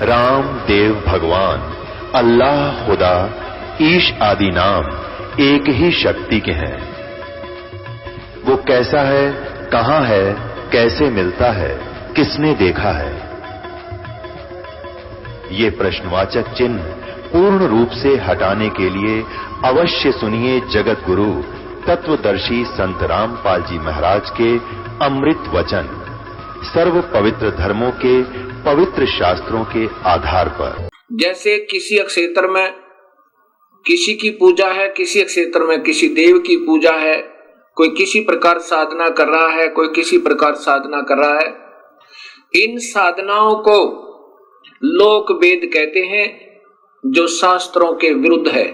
राम देव भगवान, अल्लाह खुदा, ईश आदि नाम एक ही शक्ति के हैं। वो कैसा है, कहां है, कैसे मिलता है, किसने देखा है? ये प्रश्नवाचक चिन्ह पूर्ण रूप से हटाने के लिए अवश्य सुनिए जगत गुरु तत्वदर्शी संत रामपाल जी महाराज के अमृत वचन, सर्व पवित्र धर्मों के पवित्र शास्त्रों के आधार पर। जैसे किसी क्षेत्र में किसी की पूजा है, किसी क्षेत्र में किसी देव की पूजा है, कोई किसी प्रकार साधना कर रहा है, कोई किसी प्रकार साधना कर रहा है। इन साधनाओं को लोक वेद कहते हैं, जो शास्त्रों के विरुद्ध है,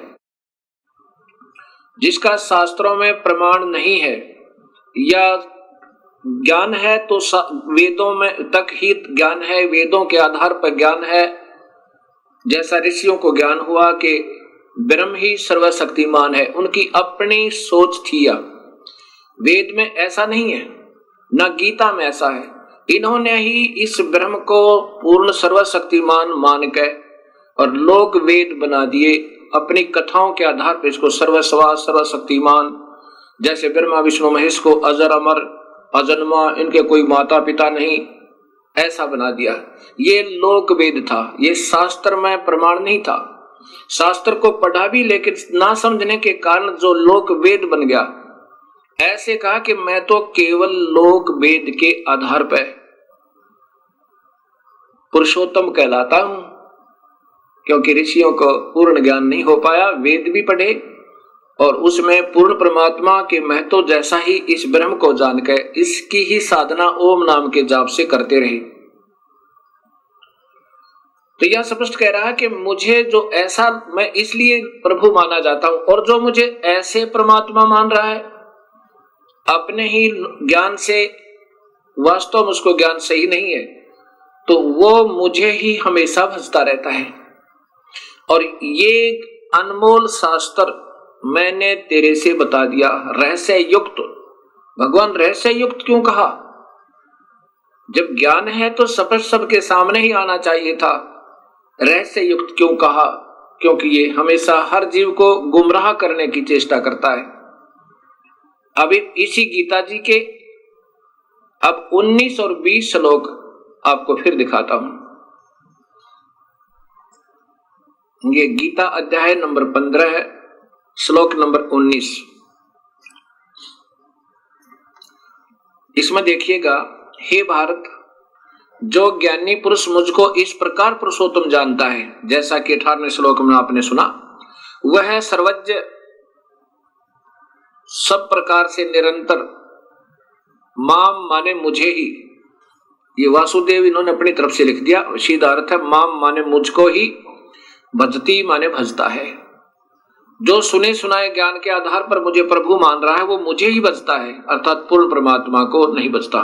जिसका शास्त्रों में प्रमाण नहीं है, या ज्ञान है तो वेदों में तक ही ज्ञान है, वेदों के आधार पर ज्ञान है। जैसा ऋषियों को ज्ञान हुआ कि ब्रह्म ही सर्वशक्तिमान है, उनकी अपनी सोच थी। या वेद में ऐसा नहीं है, न गीता में ऐसा है। इन्होंने ही इस ब्रह्म को पूर्ण सर्वशक्तिमान मान के और लोक वेद बना दिए अपनी कथाओं के आधार पर। इसको सर्वस्वा सर्वशक्तिमान, जैसे ब्रह्मा विष्णु महेश को अजर अमर अजन्मा, इनके कोई माता पिता नहीं, ऐसा बना दिया। ये लोक वेद था, ये शास्त्र में प्रमाण नहीं था। शास्त्र को पढ़ा भी, लेकिन ना समझने के कारण जो लोक वेद बन गया। ऐसे कहा कि मैं तो केवल लोक वेद के आधार पर पुरुषोत्तम कहलाता हूं, क्योंकि ऋषियों को पूर्ण ज्ञान नहीं हो पाया। वेद भी पढ़े और उसमें पूर्ण परमात्मा के महत्व जैसा ही इस ब्रह्म को जानकर इसकी ही साधना ओम नाम के जाप से करते रहे। तो यह स्पष्ट कह रहा है कि मुझे जो ऐसा, मैं इसलिए प्रभु माना जाता हूं, और जो मुझे ऐसे परमात्मा मान रहा है अपने ही ज्ञान से, वास्तव में उसको ज्ञान सही नहीं है, तो वो मुझे ही हमेशा भजता रहता है। और ये अनमोल शास्त्र मैंने तेरे से बता दिया, रहस्य युक्त। भगवान रहस्य युक्त क्यों कहा? जब ज्ञान है तो स्पष्ट सबके सामने ही आना चाहिए था। रहस्य युक्त क्यों कहा? क्योंकि ये हमेशा हर जीव को गुमराह करने की चेष्टा करता है। अभी इसी गीता जी के अब 19 और 20 श्लोक आपको फिर दिखाता हूं। ये गीता अध्याय नंबर 15 है, श्लोक नंबर 19। इसमें देखिएगा, हे भारत, जो ज्ञानी पुरुष मुझको इस प्रकार पुरुषोत्तम जानता है, जैसा कि 18वें श्लोक में आपने सुना, वह सर्वज्ञ, सब प्रकार से निरंतर, माम माने मुझे ही, ये वासुदेव इन्होंने अपनी तरफ से लिख दिया, सीधा अर्थ है माम माने मुझको ही, भजती माने भजता है। जो सुने सुनाए ज्ञान के आधार पर मुझे प्रभु मान रहा है, वो मुझे ही भजता है, अर्थात पूर्ण परमात्मा को नहीं भजता।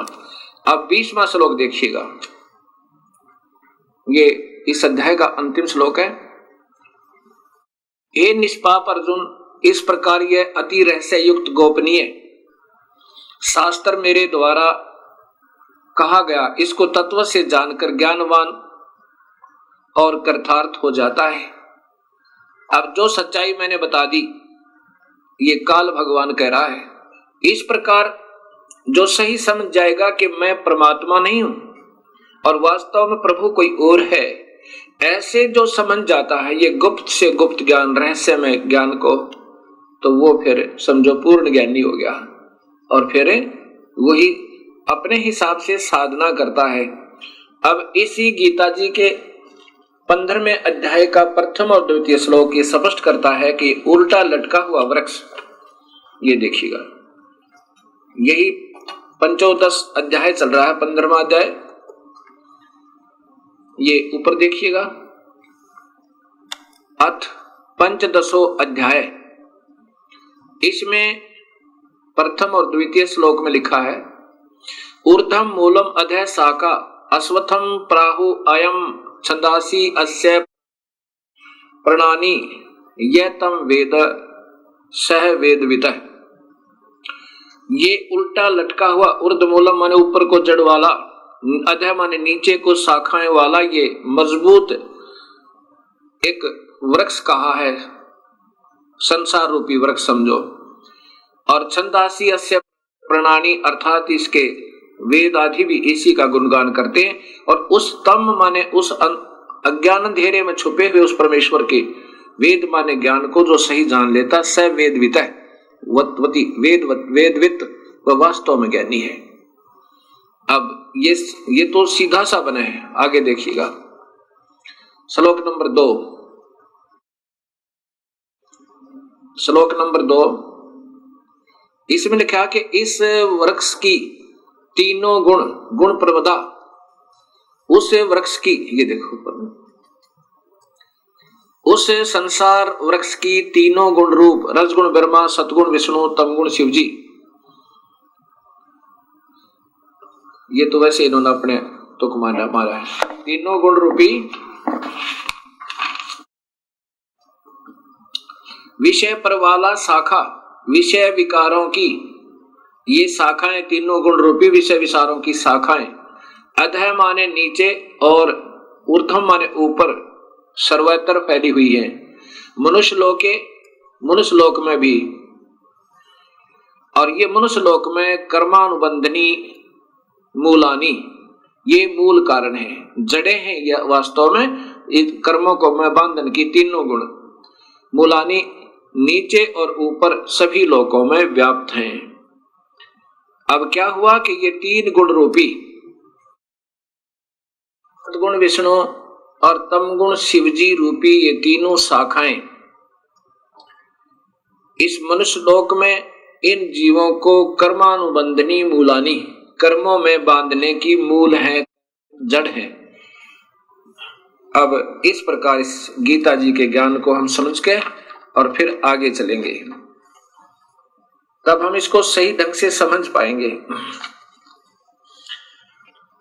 अब 20वां श्लोक देखिएगा, ये इस अध्याय का अंतिम श्लोक है। हे निष्पाप अर्जुन, इस प्रकार यह अति रहस्य युक्त गोपनीय शास्त्र मेरे द्वारा कहा गया, इसको तत्व से जानकर ज्ञानवान और कृतार्थ हो जाता है। अब जो सच्चाई मैंने बता दी, ये काल भगवान कह रहा है, इस प्रकार जो सही समझ जाएगा कि मैं परमात्मा नहीं हूं और वास्तव में प्रभु कोई और है, ऐसे जो समझ जाता है ये गुप्त से गुप्त ज्ञान, रहस्य में ज्ञान को, तो वो फिर समझो पूर्ण ज्ञानी हो गया। और फिर वही अपने हिसाब से साधना करता है। अब इसी गीता जी के 15वें अध्याय का प्रथम और द्वितीय श्लोक ये स्पष्ट करता है कि उल्टा लटका हुआ वृक्ष, ये देखिएगा, यही पंचोदश अध्याय चल रहा है, 15वां अध्याय, ये ऊपर देखिएगा, अथ पंचदशो अध्याय, इसमें प्रथम और द्वितीय श्लोक में लिखा है, ऊर्ध्वम मूलम अधः शाखा अश्वत्थम प्राहु अयम छंदासी अस्य प्रणानी यह तम वेद सह वेदवितः। ये उल्टा लटका हुआ, ऊर्ध्व मूलम माने ऊपर को जड़ वाला, अधः माने नीचे को शाखाएं वाला ये मजबूत एक वृक्ष कहा है, संसार रूपी वृक्ष समझो। और छंदासी अस्य प्रणानी अर्थात इसके वेद आदि भी इसी का गुणगान करते हैं। और उस तम माने उस अज्ञान अंधेरे में छुपे हुए उस परमेश्वर के वेद माने ज्ञान को जो सही जान लेता स वेदवित है, वेदवित वह वास्तव में ज्ञानी है। अब ये तो सीधा सा बना है, आगे देखिएगा श्लोक नंबर 2। श्लोक नंबर 2 इसमें लिखा कि इस वृक्ष की तीनों गुण प्रवदा उस वृक्ष की, ये देखो उस संसार वृक्ष की तीनों गुण रूप रजगुण ब्रह्मा, सतगुण विष्णु, तमगुण शिव जी। ये तो वैसे इन्होंने अपने तुक मारा है। तीनों गुण रूपी विषय पर वाला शाखा, विषय विकारों की ये शाखाएं, तीनों गुण रूपी विषय विचारों की शाखाएं अधः माने नीचे और ऊर्ध्व माने ऊपर सर्वत्र फैली हुई है। मनुष्य लोक में भी, और ये मनुष्य लोक में कर्मानुबंधनी मूलानी ये मूल कारण है, जड़े हैं ये वास्तव में इस कर्मों को में बंधन की तीनों गुण मूलानी नीचे और ऊपर सभी लोकों में व्याप्त हैं। अब क्या हुआ कि ये तीन गुण रूपी सतगुण विष्णु और तमगुण शिवजी रूपी ये तीनों शाखाएं इस मनुष्य लोक में इन जीवों को कर्मानुबंधनी मूलानी कर्मों में बांधने की मूल है, जड़ है। अब इस प्रकार इस गीता जी के ज्ञान को हम समझ के और फिर आगे चलेंगे, तब हम इसको सही ढंग से समझ पाएंगे।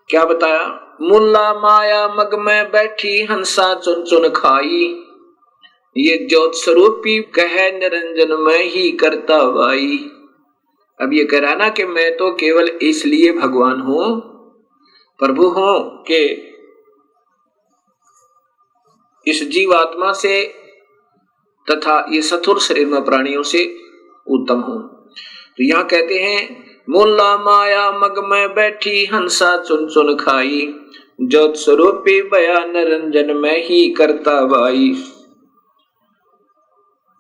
क्या बताया? मुल्ला माया मग में बैठी हंसा चुन चुन खाई, ये ज्योत स्वरूपी कह निरंजन में ही करता वाई। अब ये कह रहा ना कि मैं तो केवल इसलिए भगवान हूं, प्रभु हूं कि इस जीवात्मा से तथा ये सथुर शरीर में प्राणियों से उत्तम हूं। तो यहां कहते हैं मुल्ला माया मग में बैठी हंसा चुन चुन खाई, ज्योत स्वरूपी बया निरंजन में ही करता वाई।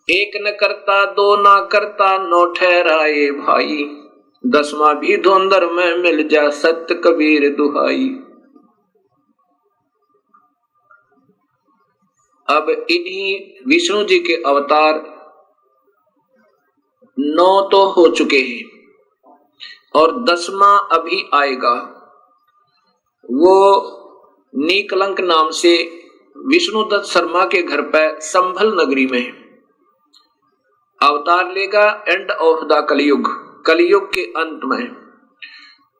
एक न करता दो ना करता नौ ठहराए भाई, दसवां भी धुंधर में मिल जा सत्य कबीर दुहाई। अब इन्हीं विष्णु जी के अवतार 9 तो हो चुके हैं और 10वां अभी आएगा। वो नीकलंक नाम से विष्णुदत्त शर्मा के घर पर संभल नगरी में अवतार लेगा। एंड ऑफ द कलयुग, कलयुग के अंत में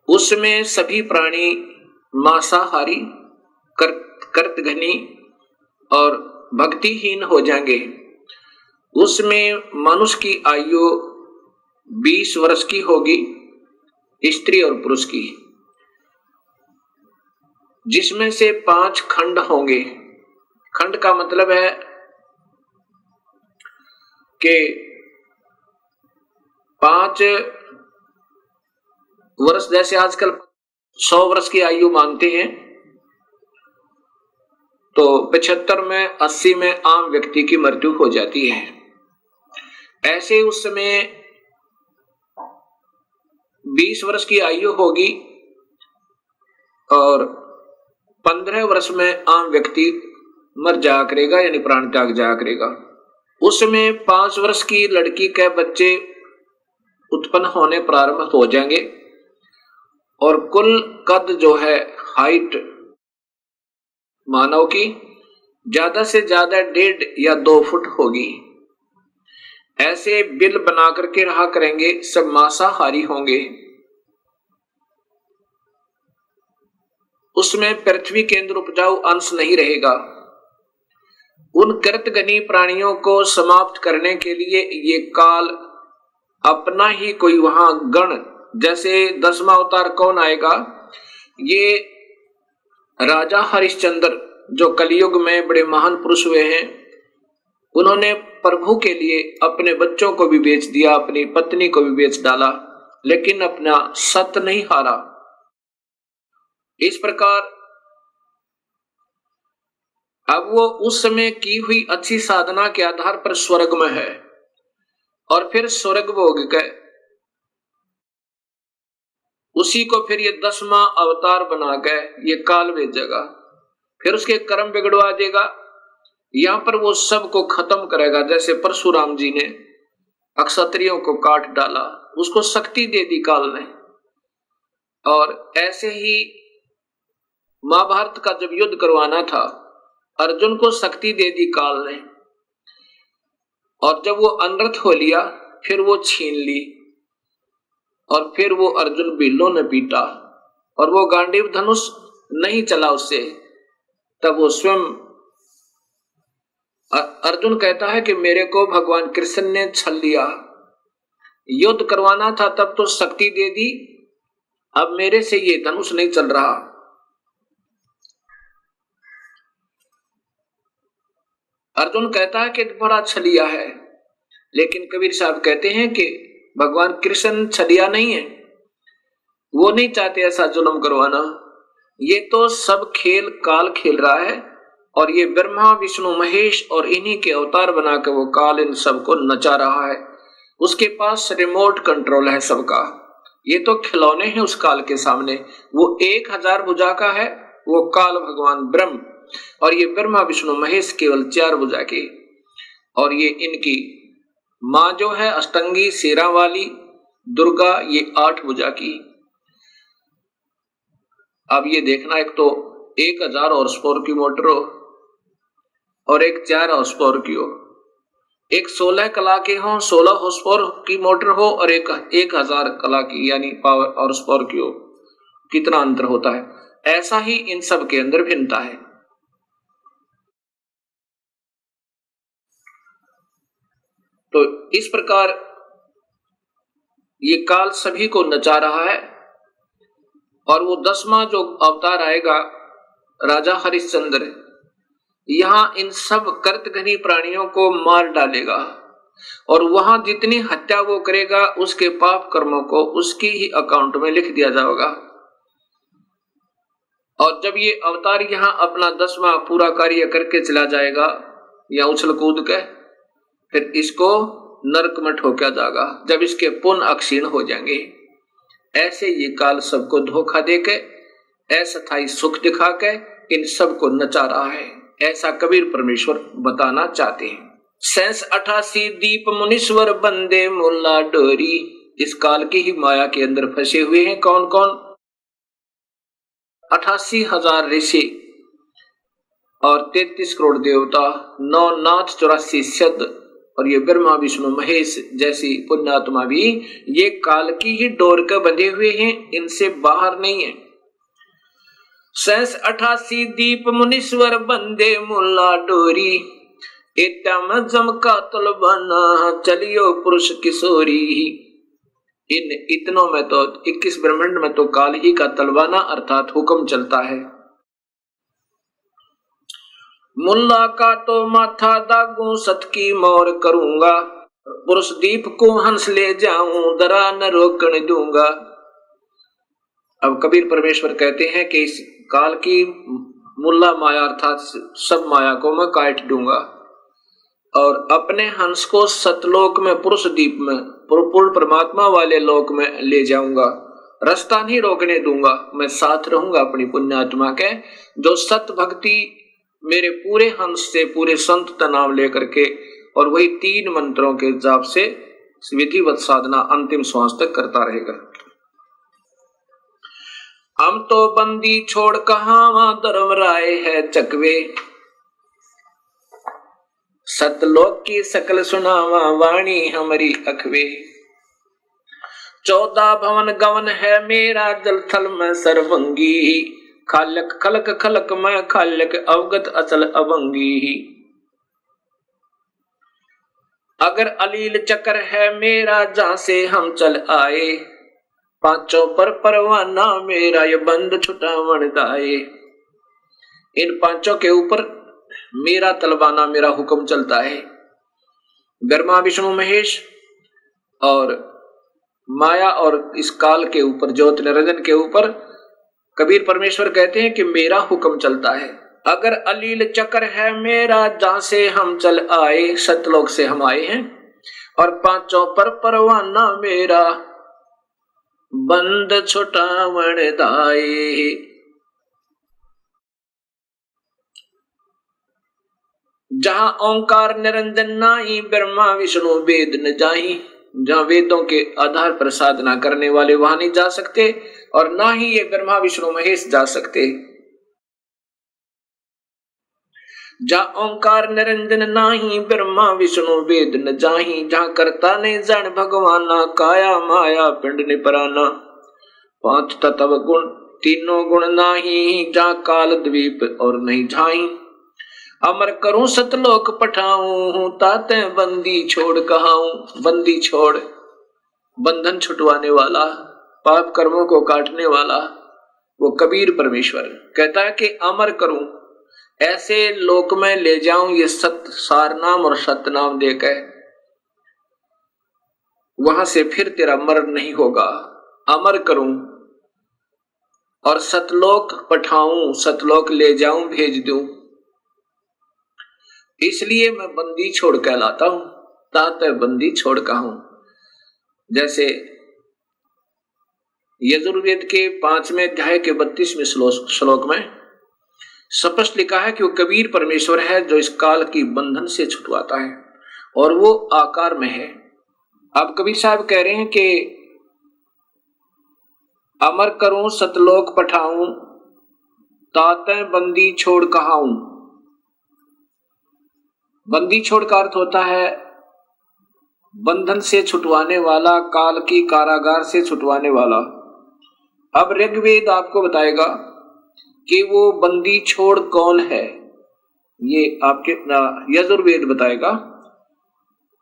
उसमें सभी प्राणी मांसाहारी कर्तघनी और भक्तिहीन हो जाएंगे। उसमें मनुष्य की आयु 20 वर्ष की होगी, स्त्री और पुरुष की, जिसमें से 5 खंड होंगे। खंड का मतलब है कि 5 वर्ष, जैसे आजकल 100 वर्ष की आयु मानते हैं, तो 75 में 80 में आम व्यक्ति की मृत्यु हो जाती है। ऐसे उस समय 20 वर्ष की आयु होगी और 15 वर्ष में आम व्यक्ति मर जाया करेगा, यानी प्राण त्याग जाया करेगा। उसमें 5 वर्ष की लड़की के बच्चे उत्पन्न होने प्रारंभ हो जाएंगे और कुल कद जो है हाइट मानव की ज्यादा से ज्यादा 1.5 या 2 फुट होगी। ऐसे बिल बना करके रहा करेंगे, सब मांसाहारी होंगे। उसमें पृथ्वी के अंदर उपजाऊ अंश नहीं रहेगा। उन कृतघ्नी प्राणियों को समाप्त करने के लिए ये काल अपना ही कोई वहां गण, जैसे 10वां अवतार कौन आएगा, ये राजा हरिश्चंद्र जो कलयुग में बड़े महान पुरुष हुए हैं, उन्होंने प्रभु के लिए अपने बच्चों को भी बेच दिया, अपनी पत्नी को भी बेच डाला, लेकिन अपना सत्य नहीं हारा। इस प्रकार अब वो उस समय की हुई अच्छी साधना के आधार पर स्वर्ग में है, और फिर स्वर्ग भोग गए, उसी को फिर ये 10वां अवतार बना गए, ये काल भेजेगा, फिर उसके कर्म बिगड़वा देगा। यहां पर वो सबको खत्म करेगा। जैसे परशुराम जी ने अक्षत्रियों को काट डाला, उसको शक्ति दे दी काल ने, और ऐसे ही महाभारत का जब युद्ध करवाना था, अर्जुन को शक्ति दे दी काल ने, और जब वो अनर्थ हो लिया फिर वो छीन ली, और फिर वो अर्जुन बिल्लों ने पीटा, और वो गांडीव धनुष नहीं चला उससे। तब वो स्वयं अर्जुन कहता है कि मेरे को भगवान कृष्ण ने छल लिया, युद्ध करवाना था तब तो शक्ति दे दी, अब मेरे से ये धनुष नहीं चल रहा। अर्जुन कहता है कि बड़ा छलिया है, लेकिन कबीर साहब कहते हैं कि भगवान कृष्ण छलिया नहीं है, वो नहीं चाहते ऐसा जुल्म करवाना। ये तो सब खेल काल खेल रहा है, और ये ब्रह्मा विष्णु महेश और इन्हीं के अवतार बनाकर वो काल इन सबको नचा रहा है। उसके पास रिमोट कंट्रोल है सबका, ये तो खिलौने हैं उस काल के सामने। वो 1000 भुजा का है वो काल भगवान ब्रह्म, और ये ब्रह्मा विष्णु महेश केवल 4 भुजा के, और ये इनकी मां जो है अष्टंगी शेरा वाली दुर्गा, ये 8 भुजा की। अब ये देखना, एक तो 1000 हॉर्स पावर की मोटर हो, और एक 4 हॉर्स पावर की हो, एक 16 कला के हो, 16 हॉर्स पावर की मोटर हो, और एक 1000 कला की यानी पावर हॉर्स पावर की हो, कितना अंतर होता है। ऐसा ही इन सब के अंदर भिन्नता है। तो इस प्रकार ये काल सभी को नचा रहा है, और वो 10वां जो अवतार आएगा राजा हरिश्चंद्र, यहां इन सब कर्तघनी प्राणियों को मार डालेगा, और वहां जितनी हत्या वो करेगा उसके पाप कर्मों को उसकी ही अकाउंट में लिख दिया जाएगा। और जब ये अवतार यहां अपना 10वां पूरा कार्य करके चला जाएगा या उछल कूद के, फिर इसको नरक में ठोका जाएगा जब इसके पुण्य अक्षीण हो जाएंगे। ऐसे ये काल सबको धोखा देके अस्थायी सुख दिखा के इन सबको नचा रहा है, ऐसा कबीर परमेश्वर बताना चाहते हैं। 88 दीप मुनीश्वर बंदे मुल्ला डोरी, इस काल की ही माया के अंदर फंसे हुए हैं कौन कौन? 88,000 ऋषि और 33 करोड़ देवता, 9 नाथ 84 सिद्ध, और ये ब्रह्मा विष्णु महेश जैसी पुण्यात्मा भी ये काल की ही डोर के बंधे हुए हैं, इनसे बाहर नहीं है। 88 दीप मुनीश्वर बंदे मुल्ला डोरी, इतना मजम का तलबाना चलियो पुरुष किशोरी। इन इतनों में तो 21 ब्रह्मांड में तो काल ही का तलबाना अर्थात हुक्म चलता है। मुल्ला का तो माथा दागू सत की मोर करूंगा, पुरुष दीप को हंस ले जाऊं दरा न रोकने दूंगा। अब कबीर परमेश्वर कहते हैं कि इस काल की मुल्ला माया अर्थात सब माया को मैं काट दूंगा, और अपने हंस को सतलोक में पुरुष दीप में पूर्ण परमात्मा वाले लोक में ले जाऊंगा, रास्ता नहीं रोकने दूंगा, मैं साथ रहूंगा अपनी पुण्यात्मा के, जो सत भक्ति मेरे पूरे हंस से पूरे संत का नाम लेकर के और वही 3 मंत्रों के जाप से विधिवत साधना अंतिम श्वास तक करता रहेगा। हम तो बंदी छोड़ कहां धर्म राय है चकवे, सतलोक की सकल सुनावा वाणी हमारी अखवे। 14 भवन गवन है मेरा जल थल में सर्वंगी, खालक खलक खलक में खालक अवगत अचल अवंगी। अगर अलील चक्र है मेरा जहां से हम चल आए, 5 पर परवाना मेरा ये बंद छुटावन दाए। इन पांचों के ऊपर मेरा तलवाना, मेरा हुक्म चलता है। ब्रह्मा विष्णु महेश और माया और इस काल के ऊपर, ज्योत निरंजन के ऊपर कबीर परमेश्वर कहते हैं कि मेरा हुक्म चलता है। अगर अलील चक्र है मेरा, जहां से हम चल आए, सतलोक से हम आए हैं, और पांचों पर परवाना मेरा, बंद छुटावण दाए। जहां ओंकार निरंजन नाही, ब्रह्मा विष्णु वेद न जाही। जहां वेदों के आधार पर साधना करने वाले वहां नहीं जा सकते, और ना ही ये ब्रह्मा विष्णु महेश जा सकते। जहां ओंकार निरंजन नाही, ब्रह्मा विष्णु वेद न जाही। जहां करता ने जन भगवाना, काया माया पिंड निपराना। पांच तत्व गुण तीनों गुण नाही, जहां काल द्वीप और नहीं झाई। अमर करूं सतलोक पठाऊं, ताते बंदी छोड़ कहाऊं। बंदी छोड़, बंधन छुटवाने वाला, पाप कर्मों को काटने वाला वो कबीर परमेश्वर कहता है कि अमर करूं, ऐसे लोक में ले जाऊं ये सत सार नाम और सत्य नाम देकर, वहां से फिर तेरा मरण नहीं होगा। अमर करूं और सतलोक पठाऊं, सतलोक ले जाऊं, भेज दूं। इसलिए मैं बंदी छोड़ कहलाता हूं, ताते बंदी छोड़ कहूं। जैसे यजुर्वेद के 5वें अध्याय के 32वें श्लोक में स्पष्ट लिखा है कि वो कबीर परमेश्वर है जो इस काल की बंधन से छुटवाता है, और वो आकार में है। अब कबीर साहब कह रहे हैं कि अमर करूं सतलोक पठाऊं, ताते बंदी छोड़ कहाऊं। बंदी छोड़ का अर्थ होता है बंधन से छुटवाने वाला, काल की कारागार से छुटवाने वाला। अब ऋग्वेद आपको बताएगा कि वो बंदी छोड़ कौन है, ये आपके यजुर्वेद बताएगा।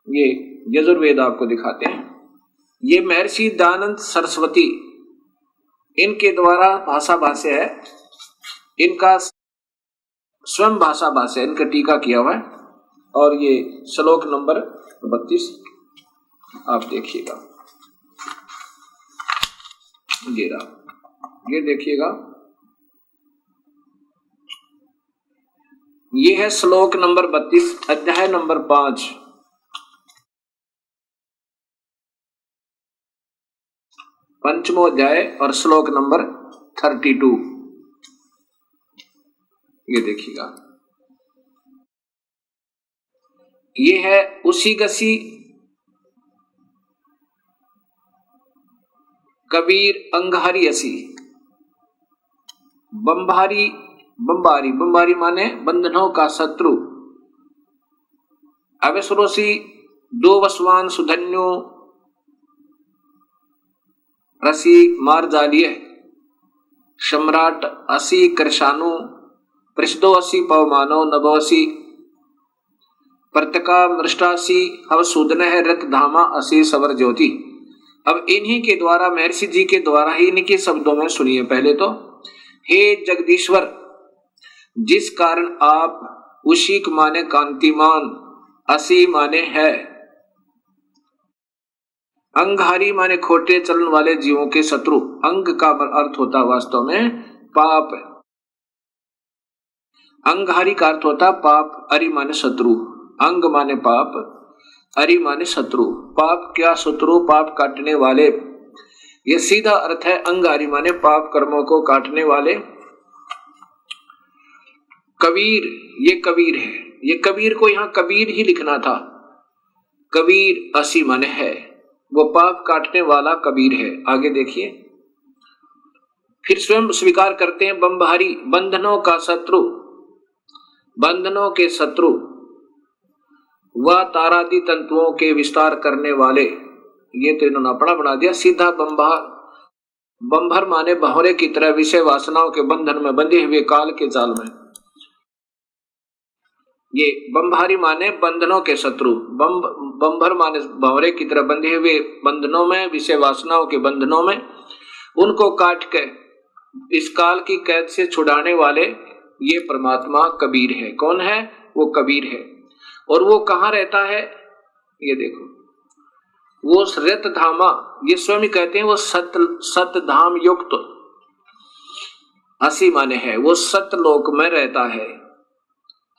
ये यजुर्वेद आपको दिखाते हैं। ये महर्षि दयानंद सरस्वती, इनके द्वारा भाषा भाष्य है, इनका स्वयं भाषा भाष्य, इनका टीका किया हुआ है। और ये श्लोक नंबर 32 आप देखिएगा, ये देखिएगा, ये है श्लोक नंबर 32 अध्याय नंबर 5। पंचमो अध्याय और श्लोक नंबर 32, ये देखिएगा। ये है उसी गसी कबीर अंगारी असी। बंबारी, बंबारी, बंबारी माने बंधनों का शत्रु। अवसरोसी दो वसवान सुधन्यो रसी मार जालिए। सम्राट असी कृषाणु पृष्ठो असी पवमानो नभोसी। प्रतका मृष्टासी हव सूदन है रत धामा असी सवर ज्योति। अब इन्हीं के द्वारा, महर्षि जी के द्वारा ही इनके शब्दों में सुनिए पहले तो। हे जगदीश्वर, जिस कारण आप उशिक माने कांतिमान, असी माने है, अंगहारी माने खोटे चलन वाले जीवों के शत्रु। अंग का अर्थ होता वास्तव में पाप, अंगहारी का अर्थ होता पाप, अरि माने शत्रु। अंग माने पाप, अरि माने शत्रु। पाप क्या शत्रु, पाप काटने वाले, ये सीधा अर्थ है। अंगारी माने पाप कर्मों को काटने वाले। कबीर, ये कबीर है। ये कबीर को यहां कबीर ही लिखना था। कबीर असी माने है, वो पाप काटने वाला कबीर है। आगे देखिए, फिर स्वयं स्वीकार करते हैं बंबारी, बंधनों का शत्रु, बंधनों के शत्रु, वह तारादि तंतुओं के विस्तार करने वाले। ये तो इन्होंने अपना बना दिया सीधा बंबार। बंभर माने भंवरे की तरह विषय वासनाओं के बंधन में बंधे हुए काल के जाल में। ये बंभारी माने बंधनों के शत्रु, बंभर माने भंवरे की तरह बंधे हुए बंधनों में, विषय वासनाओं के बंधनों में, उनको काट के इस काल की कैद से छुड़ाने वाले ये परमात्मा कबीर है। कौन है? वो कबीर है। और वो कहाँ रहता है? ये देखो, वो रत धामा, ये स्वयं कहते हैं वो सत धाम युक्त, असी माने है, वो सतलोक में रहता है।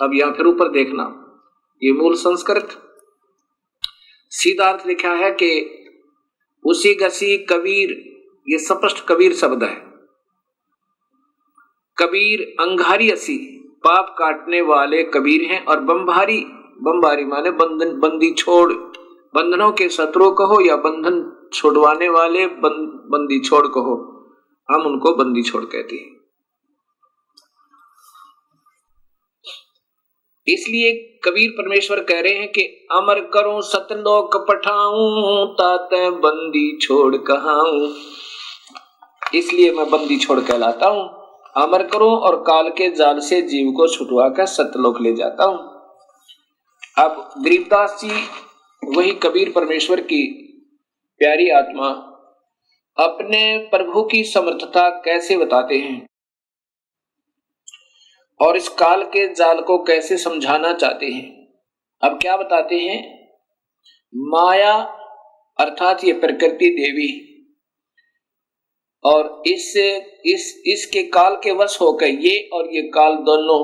अब यहां फिर ऊपर देखना, ये मूल संस्कृत सीधा अर्थ लिखा है कि उसी गसी कबीर, ये स्पष्ट कबीर शब्द है। कबीर अंगारी असी, पाप काटने वाले कबीर हैं। और बम्भारी, बम्बारी माने बंधन, बंदी छोड़, बंधनों के शत्रु कहो या बंधन छुड़वाने वाले बंदी छोड़ कहो, हम उनको बंदी छोड़ कहते हैं। इसलिए कबीर परमेश्वर कह रहे हैं कि अमर करूं सतलोक पठाऊं, ताते बंदी छोड़ कहाऊं। इसलिए मैं बंदी छोड़ कहलाता हूं। अमर करूं और काल के जाल से जीव को छुटवा कर सतलोक ले जाता हूं। अब गरीबदास जी, वही कबीर परमेश्वर की प्यारी आत्मा, अपने प्रभु की समर्थता कैसे बताते हैं और इस काल के जाल को कैसे समझाना चाहते हैं। अब क्या बताते हैं? माया अर्थात ये प्रकृति देवी, और इसके काल के वश होकर ये और ये काल दोनों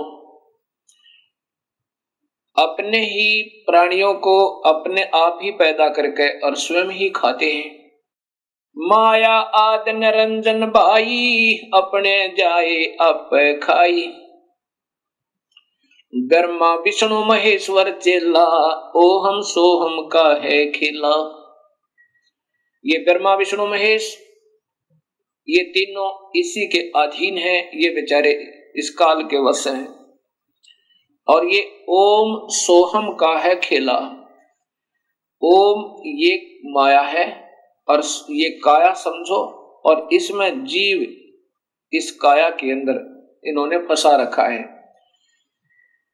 अपने ही प्राणियों को अपने आप ही पैदा करके और स्वयं ही खाते हैं। माया आद निरंजन भाई, अपने जाए आप खाई। ब्रह्मा विष्णु महेश्वर चेला, ओहम सोहम का है खिला। ये ब्रह्मा विष्णु महेश, ये तीनों इसी के अधीन हैं। ये बेचारे इस काल के वश हैं। और ये ओम सोहम का है खेला। ओम ये माया है और ये काया समझो, और इसमें जीव इस काया के अंदर इन्होंने फंसा रखा है।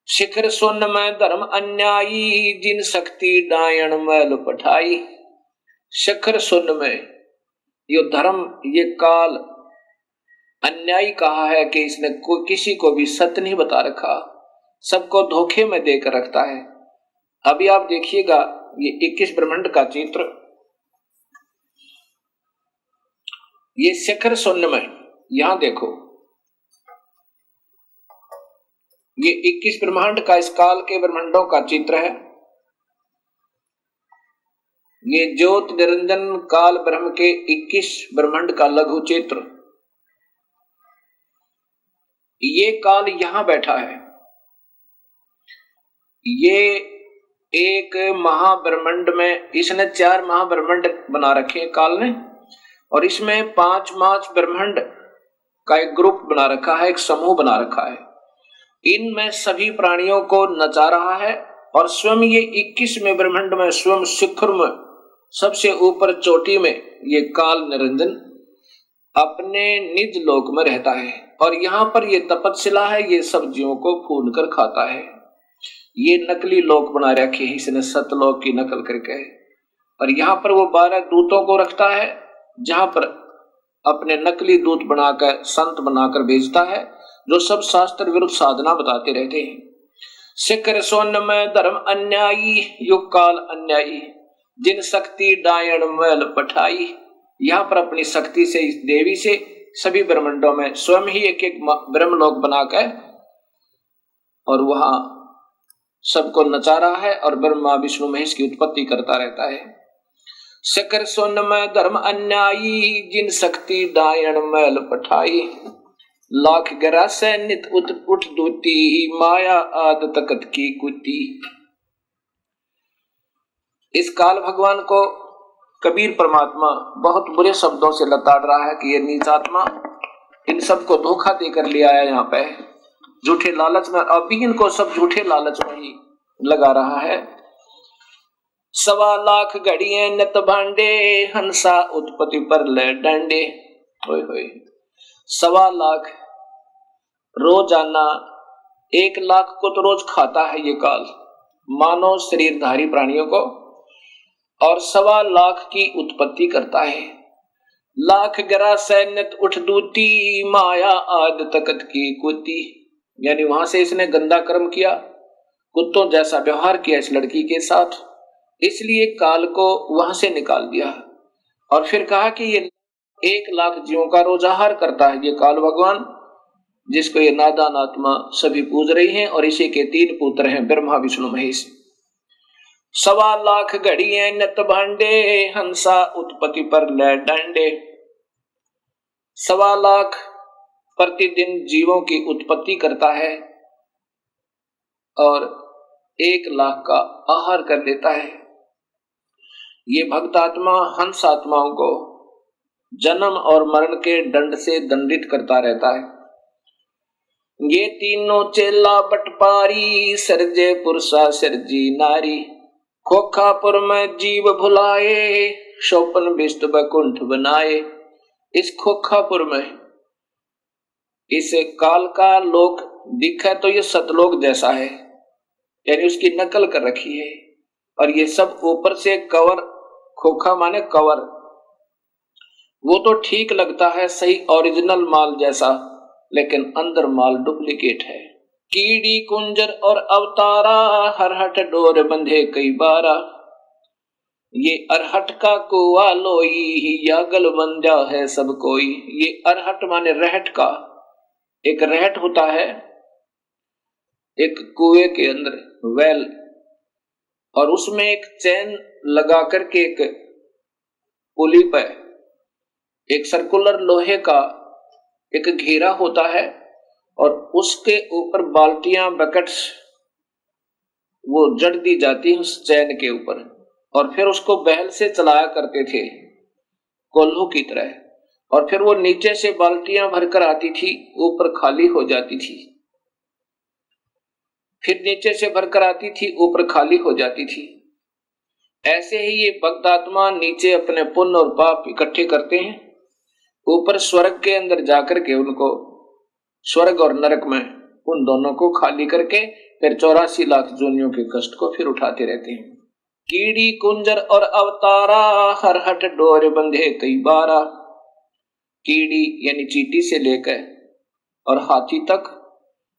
शिखर सुन में धर्म अन्यायी, जिन शक्ति डायण मैल पठाई। शिखर सुन में ये धर्म, ये काल अन्यायी कहा है कि इसने किसी को भी सत्य नहीं बता रखा, सबको धोखे में देकर रखता है। अभी आप देखिएगा ये 21 ब्रह्मांड का चित्र, ये शिखर शून्य में, यहां देखो ये 21 ब्रह्मांड का, इस काल के ब्रह्मांडों का चित्र है। ये ज्योत निरंजन काल ब्रह्म के 21 ब्रह्मांड का लघु चित्र। ये काल यहां बैठा है। ये एक महाब्रह्मांड में, इसने 4 महाब्रह्मांड बना रखे हैं काल ने, और इसमें 5 ब्रह्मांड का एक ग्रुप बना रखा है, एक समूह बना रखा है। इनमें सभी प्राणियों को नचा रहा है, और स्वयं ये 21वें ब्रह्मांड में, स्वयं शिखर में, सबसे ऊपर चोटी में ये काल निरंजन अपने निज लोक में रहता है। और यहाँ पर ये तपस्विला है, ये सब्जियों को फूल कर खाता है। ये नकली लोक बना रखे है इसने, सतलोक की नकल करके। और यहाँ पर वो 12 दूतों को रखता है, जहां पर अपने नकली दूत बनाकर, संत बनाकर भेजता है, जो सब शास्त्र विरुद्ध साधना बताते रहते हैं। शिखर सोन में धर्म अन्यायी, युग काल अन्यायी, जिन शक्ति डायण मैल पठाई। यहाँ पर अपनी शक्ति से, इस देवी से सभी ब्रह्मांडों में स्वयं ही एक एक ब्रह्मलोक बनाकर और वहां सबको नचा रहा है, और ब्रह्मा विष्णु महेश की उत्पत्ति करता रहता है। शिखर सोन में धर्म अन्यायी, जिन शक्ति डायण मैल पठाई। लाख गिरा से नित उठ दूती, माया आद तकत की कुती। इस काल भगवान को कबीर परमात्मा बहुत बुरे शब्दों से लताड़ रहा है कि ये नीचात्मा इन सबको धोखा देकर ले आया यहाँ पे, झूठे लालच में। अभी इनको सब झूठे लालच में ही लगा रहा है। 1.25 लाख घड़िए नित भांडे, हंसा उत्पत्ति पर ले डंडे। होय होय, 1.25 लाख रोजाना, 1 लाख को तो रोज खाता है ये काल, मानव शरीरधारी प्राणियों को, और 1.25 लाख की उत्पत्ति करता है। लाख गिरा सैन्यत उठ दूती, माया आद तकत की कुती। यानी वहां से इसने गंदा कर्म किया, कुत्तों जैसा व्यवहार किया इस लड़की के साथ, इसलिए काल को वहां से निकाल दिया। और फिर कहा कि ये 1,00,000 जीवों का रोजाहार करता है ये काल भगवान, जिसको ये नादान आत्मा सभी पूज रही हैं। और इसी के 3 पुत्र हैं, ब्रह्मा विष्णु महेश। 1,25,000 घड़िए नत भांडे, हंसा उत्पत्ति पर ले डंडे। 1,25,000 प्रतिदिन जीवों की उत्पत्ति करता है और 1,00,000 का आहार कर लेता है। ये भक्त आत्मा हंस आत्माओं को जन्म और मरण के दंड से दंडित करता रहता है। ये तीनों चेला बटपारी, सरजे पुरुषा सरजी नारी। खोखापुर में जीव भुलाए, शोपन बिष्ट बकुंठ बनाए। इस खोखापुर में इस काल का लोक दिखा तो ये सतलोक जैसा है, यानी उसकी नकल कर रखी है। और ये सब ऊपर से कवर, खोखा माने कवर, वो तो ठीक लगता है सही ओरिजिनल माल जैसा, लेकिन अंदर माल डुप्लीकेट है। कीड़ी कुंजर और अवतारा, हरहट डोर बंधे कई बारा। ये अरहट का कुआ लोई, यागल बंजा है सब कोई। ये अरहट माने रहट का, एक रहट होता है एक कुएं के अंदर वेल, और उसमें एक चैन लगा करके एक पुली पर एक सर्कुलर लोहे का एक घेरा होता है, और उसके ऊपर बाल्टियां बकेट्स वो जड़ दी जाती उस चैन के ऊपर, और फिर उसको बैल से चलाया करते थे कोल्हू की तरह। और फिर वो नीचे से बाल्टियां भरकर आती थी, ऊपर खाली हो जाती थी, फिर नीचे से भरकर आती थी, ऊपर खाली हो जाती थी। ऐसे ही ये भक्त आत्मा नीचे अपने पुण्य और पाप इकट्ठे करते हैं, ऊपर स्वर्ग के अंदर जाकर के उनको स्वर्ग और नरक में उन दोनों को खाली करके फिर 84,00,000 जोनियों के कष्ट को फिर उठाते रहते हैं। कीड़ी कुंजर और अवतारा, हरहट डोर बंधे कई बारा। कीड़ी यानी चींटी से लेकर और हाथी तक,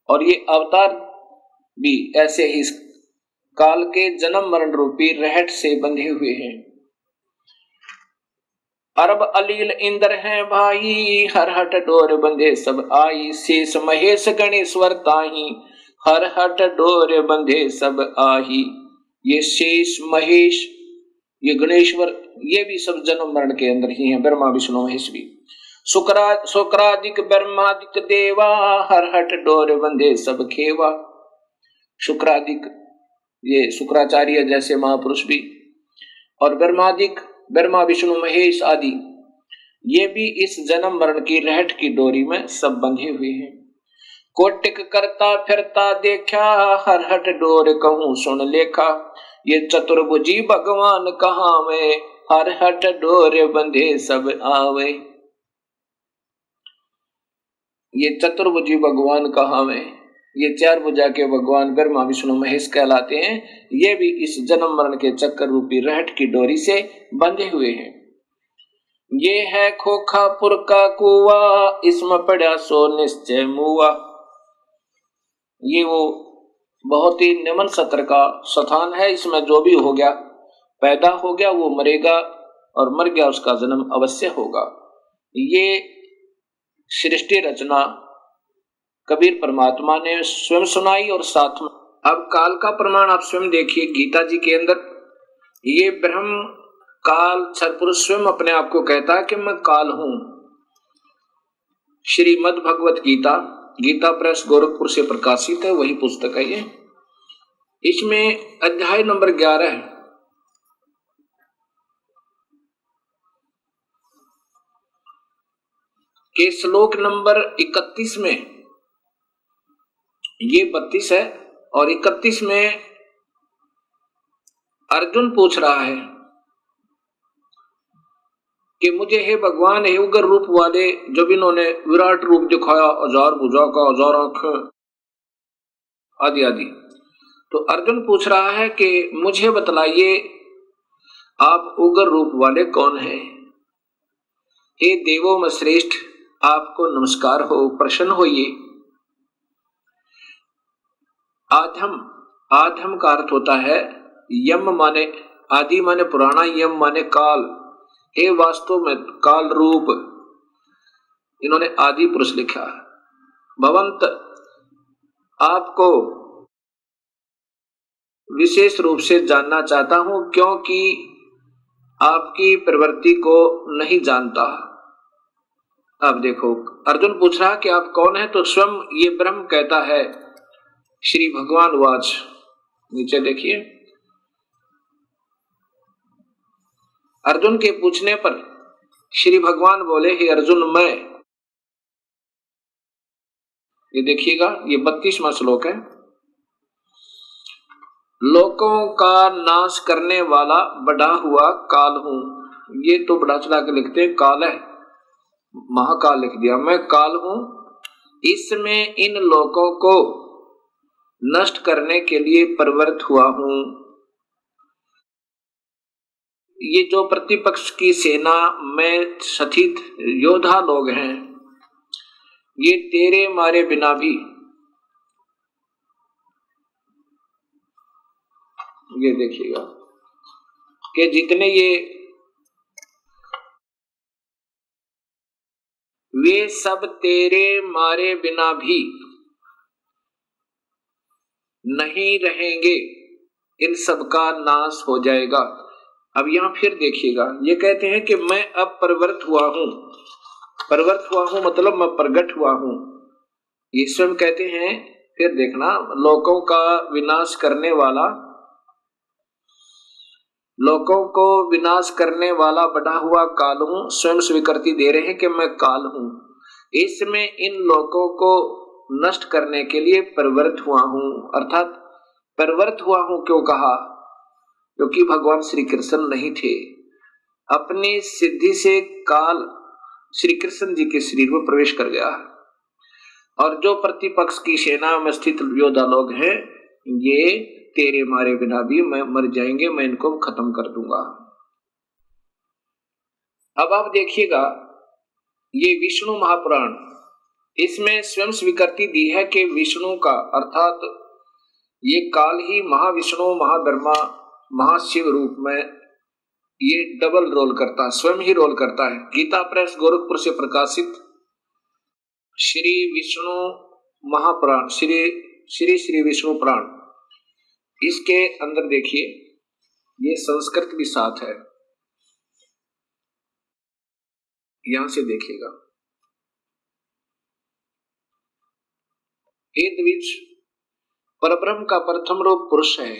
और ये अवतार भी ऐसे ही काल के जन्म मरण रूपी रहट से बंधे हुए हैं। अरब अलील इंद्र हैं भाई, हरहट डोर बंधे सब आई। शेष महेश गणेश्वर ताही, हरहट डोर बंधे सब आही। ये शेष महेश, ये गणेश्वर, ये भी सब जन्म मरण के अंदर ही हैं, ब्रह्मा विष्णु महेश भी। शुक्रादिक ब्रह्मादिक देवा, हरहट डोर बंधे सब खेवा। शुक्रादिक ये शुक्राचार्य जैसे महापुरुष भी, और ब्रह्मादिक ब्रह्मा विष्णु महेश आदि, ये भी इस जन्म मरण की रहट की डोरी में सब बंधे हुए हैं। कोटिक करता फिरता देखा, हरहट डोर कहूं सुन लेखा। ये चतुर्भुजी भगवान कहाँ में, हरहट डोर बंधे सब आवे। ये चतुर्भुजी भगवान कहाँ में, ये 4 भुजा के भगवान ब्रह्मा विष्णु महेश कहलाते हैं। ये भी इस जन्म मरण के चक्कर रूपी रहट की डोरी से बंधे हुए हैं। ये है खोखापुर का कुआ, इसमें पड़ा सो निश्चय मुआ। ये वो बहुत ही निम्न सत्र का स्थान है, इसमें जो भी हो गया, पैदा हो गया, वो मरेगा, और मर गया उसका जन्म अवश्य होगा। ये सृष्टि रचना कबीर परमात्मा ने स्वयं सुनाई और साथ में। अब काल का प्रमाण आप स्वयं देखिए गीता जी के अंदर। ये ब्रह्म काल छरपुरुष स्वयं अपने आप को कहता है कि मैं काल हूं। श्रीमद् भगवत गीता, गीता प्रेस गोरखपुर से प्रकाशित है, वही पुस्तक है ये। इसमें अध्याय नंबर 11 के श्लोक नंबर 31 में, ये 32 है और 31 में अर्जुन पूछ रहा है कि मुझे हे भगवान, हे उग्र रूप वाले, जब इन्होंने विराट रूप दिखाया, 1000 भुजा का, 1000 आंखें आदि आदि, तो अर्जुन पूछ रहा है कि मुझे बतलाइए आप उग्र रूप वाले कौन हैं? हे देवों में श्रेष्ठ, आपको नमस्कार हो, प्रसन्न होइए। आधम, आधम का अर्थ होता है यम माने आदि माने पुराना, यम माने काल। हे वास्तव में काल रूप, इन्होंने आदि पुरुष लिखा। भवंत, आपको विशेष रूप से जानना चाहता हूं, क्योंकि आपकी प्रवृत्ति को नहीं जानता। अब देखो, अर्जुन पूछ रहा कि आप कौन है, तो स्वयं ये ब्रह्म कहता है। श्री भगवान वाच, नीचे देखिए, अर्जुन के पूछने पर श्री भगवान बोले, हे अर्जुन मैं, ये देखिएगा ये 32वां श्लोक है, लोकों का नाश करने वाला बढ़ा हुआ काल हूं। ये तो बढ़ा चढ़ा के लिखते हैं काल है, महाकाल लिख दिया, मैं काल हूं, इसमें इन लोकों को नष्ट करने के लिए प्रवृत्त हुआ हूं। ये जो प्रतिपक्ष की सेना में स्थित योद्धा लोग हैं, ये तेरे मारे बिना भी, ये देखिएगा कि जितने वे सब तेरे मारे बिना भी नहीं रहेंगे, इन सब का नाश हो जाएगा। अब यहां फिर देखिएगा, ये कहते हैं कि मैं अब प्रवृत्त हुआ हूं। प्रवृत्त हुआ हूं मतलब मैं प्रकट हुआ हूं, ये स्वयं कहते हैं। फिर देखना, लोकों का विनाश करने वाला, लोकों को विनाश करने वाला बढ़ा हुआ काल हूं, स्वयं स्वीकृति दे रहे हैं कि मैं काल हूं, इसमें इन लोकों को नष्ट करने के लिए प्रवृत्त हुआ हूं। अर्थात प्रवृत्त हुआ हूं क्यों कहा, क्योंकि भगवान श्री कृष्ण नहीं थे, अपनी सिद्धि से काल श्री कृष्ण जी के शरीर में प्रवेश कर गया, और जो प्रतिपक्ष की सेना में स्थित योद्धा लोग हैं, ये तेरे मारे बिना भी मैं मर जाएंगे, मैं इनको खत्म कर दूंगा। अब आप देखिएगा, ये विष्णु महापुराण, इसमें स्वयं स्वीकृति दी है कि विष्णु का अर्थात ये काल ही महाविष्णु, महाब्रह्मा, महाशिव रूप में ये डबल रोल करता है, स्वयं ही रोल करता है। गीता प्रेस गोरखपुर से प्रकाशित श्री विष्णु महापुराण, श्री विष्णु पुराण, इसके अंदर देखिए, ये संस्कृत भी साथ है, यहां से देखिएगा, हे द्विज, परब्रह्म का प्रथम रूप पुरुष है,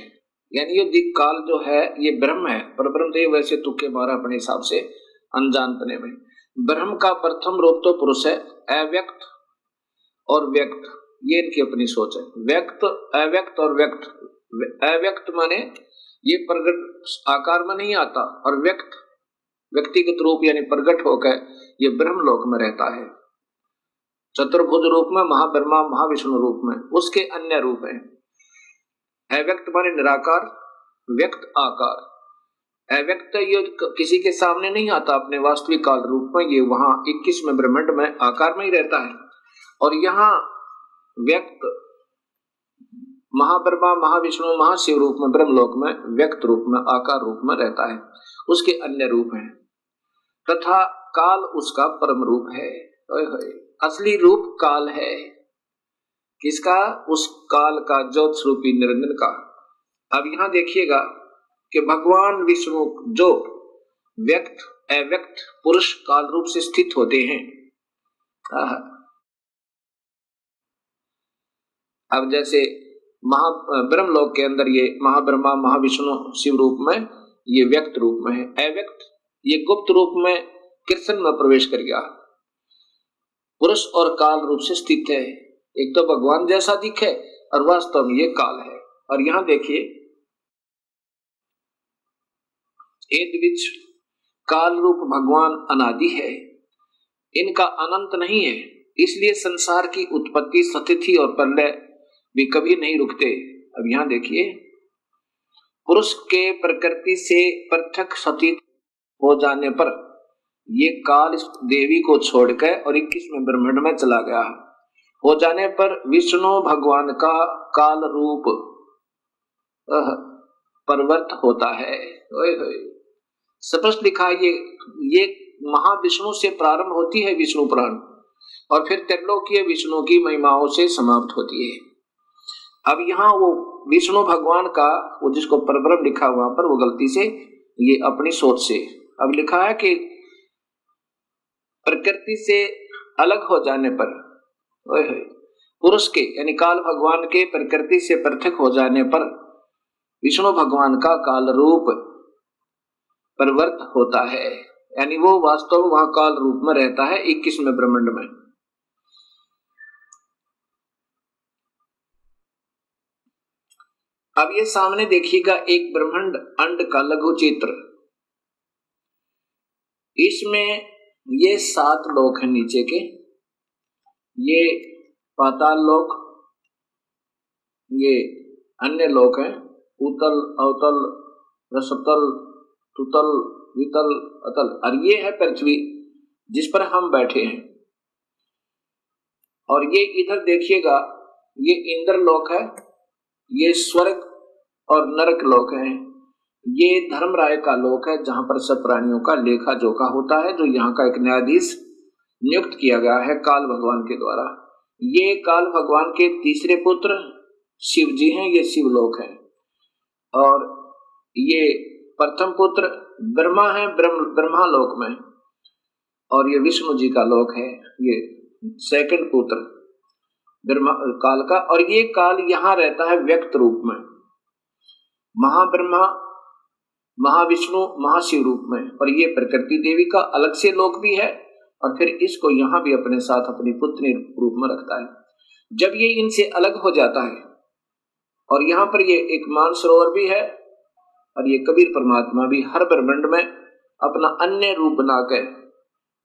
यानी ये दिक् काल जो है ये ब्रह्म है। परब्रह्म तो ये वैसे तुक्के मारा अपने हिसाब से अनजानपने में। ब्रह्म का प्रथम रूप तो पुरुष है, अव्यक्त और व्यक्त, ये इनकी अपनी सोच है। व्यक्त, अव्यक्त और व्यक्त। अव्यक्त माने ये प्रगट आकार में नहीं आता, और व्यक्त व्यक्तिगत रूप यानी प्रगट होकर ये ब्रह्मलोक में रहता है, चतुर्भुज रूप में, महाब्रह्मा महाविष्णु रूप में, उसके अन्य रूप हैं। अव्यक्त माने निराकार, व्यक्त आकार। अव्यक्त ये किसी के सामने नहीं आता अपने वास्तविक काल रूप में, ये वहां 21वें ब्रह्मांड में आकार में ही रहता है, और यहाँ व्यक्त महाब्रह्मा महाविष्णु महाशिव रूप में ब्रह्मलोक में व्यक्त रूप में आकार रूप में रहता है, उसके अन्य रूप हैं। तथा काल उसका परम रूप है। असली रूप काल है, किसका? उस काल का, ज्योत स्वरूपी निरंजन का। अब यहां देखिएगा कि भगवान विष्णु जो व्यक्त अव्यक्त पुरुष काल रूप से स्थित होते हैं, अब जैसे ब्रह्मलोक के अंदर ये महाब्रह्मा महाविष्णु शिव रूप में ये व्यक्त रूप में है, अव्यक्त ये गुप्त रूप में कृष्ण में प्रवेश कर गया, पुरुष और काल रूप से स्थित है। एक तो भगवान जैसा दिखे और वास्तव में ये काल है। और यहां देखिए, द्विज, काल रूप भगवान अनादि है, इनका अनंत नहीं है, इसलिए संसार की उत्पत्ति, स्थिति और प्रलय भी कभी नहीं रुकते। अब यहां देखिए, पुरुष के प्रकृति से पृथक स्थित हो जाने पर ये काल देवी को छोड़कर और 21वें ब्रह्मांड में चला गया। हो जाने पर विष्णु भगवान का काल रूप परिवर्त होता है। स्पष्ट लिखा है ये महाविष्णु से प्रारंभ होती है विष्णु पुराण, और फिर त्रिलोकीय विष्णु की महिमाओं से समाप्त होती है। अब यहाँ वो विष्णु भगवान का वो जिसको परब्रह्म लिखा वहां पर वो गलती से ये अपनी सोच से अब लिखा है कि प्रकृति से अलग हो जाने पर पुरुष के यानी काल भगवान के प्रकृति से पृथक हो जाने पर विष्णु भगवान का काल रूप परिवर्त होता है, यानी वो वास्तव में वहां काल रूप में रहता है 21वें ब्रह्मांड में। अब ये सामने देखिएगा एक ब्रह्मांड अंड का लघु चित्र, इसमें ये 7 लोक हैं नीचे के, ये पाताल लोक, ये अन्य लोक हैं उतल अवतल रसतल तुतल वितल अतल, और ये है पृथ्वी जिस पर हम बैठे हैं। और ये इधर देखिएगा ये इंद्र लोक है, ये स्वर्ग और नरक लोक है, ये धर्मराय का लोक है जहां पर सब प्राणियों का लेखा जोखा होता है, जो यहाँ का एक न्यायाधीश नियुक्त किया गया है काल भगवान के द्वारा। ये काल भगवान के तीसरे पुत्र शिव जी हैं, ये शिवलोक है। और ये प्रथम पुत्र ब्रह्मा है ब्रह्मा लोक में, और ये विष्णु जी का लोक है, ये सेकंड पुत्र ब्रह्मा काल का। और ये काल यहाँ रहता है व्यक्त रूप में, महाब्रह्मा महाविष्णु महाशिव रूप में, और ये प्रकृति देवी का अलग से लोक भी है, और फिर इसको यहाँ भी अपने साथ अपनी पुत्री रूप में रखता है। जब ये इनसे अलग हो जाता है, और यहाँ पर ये एक मानसरोवर भी है, और ये कबीर परमात्मा भी हर ब्रह्मांड में अपना अन्य रूप बनाकर,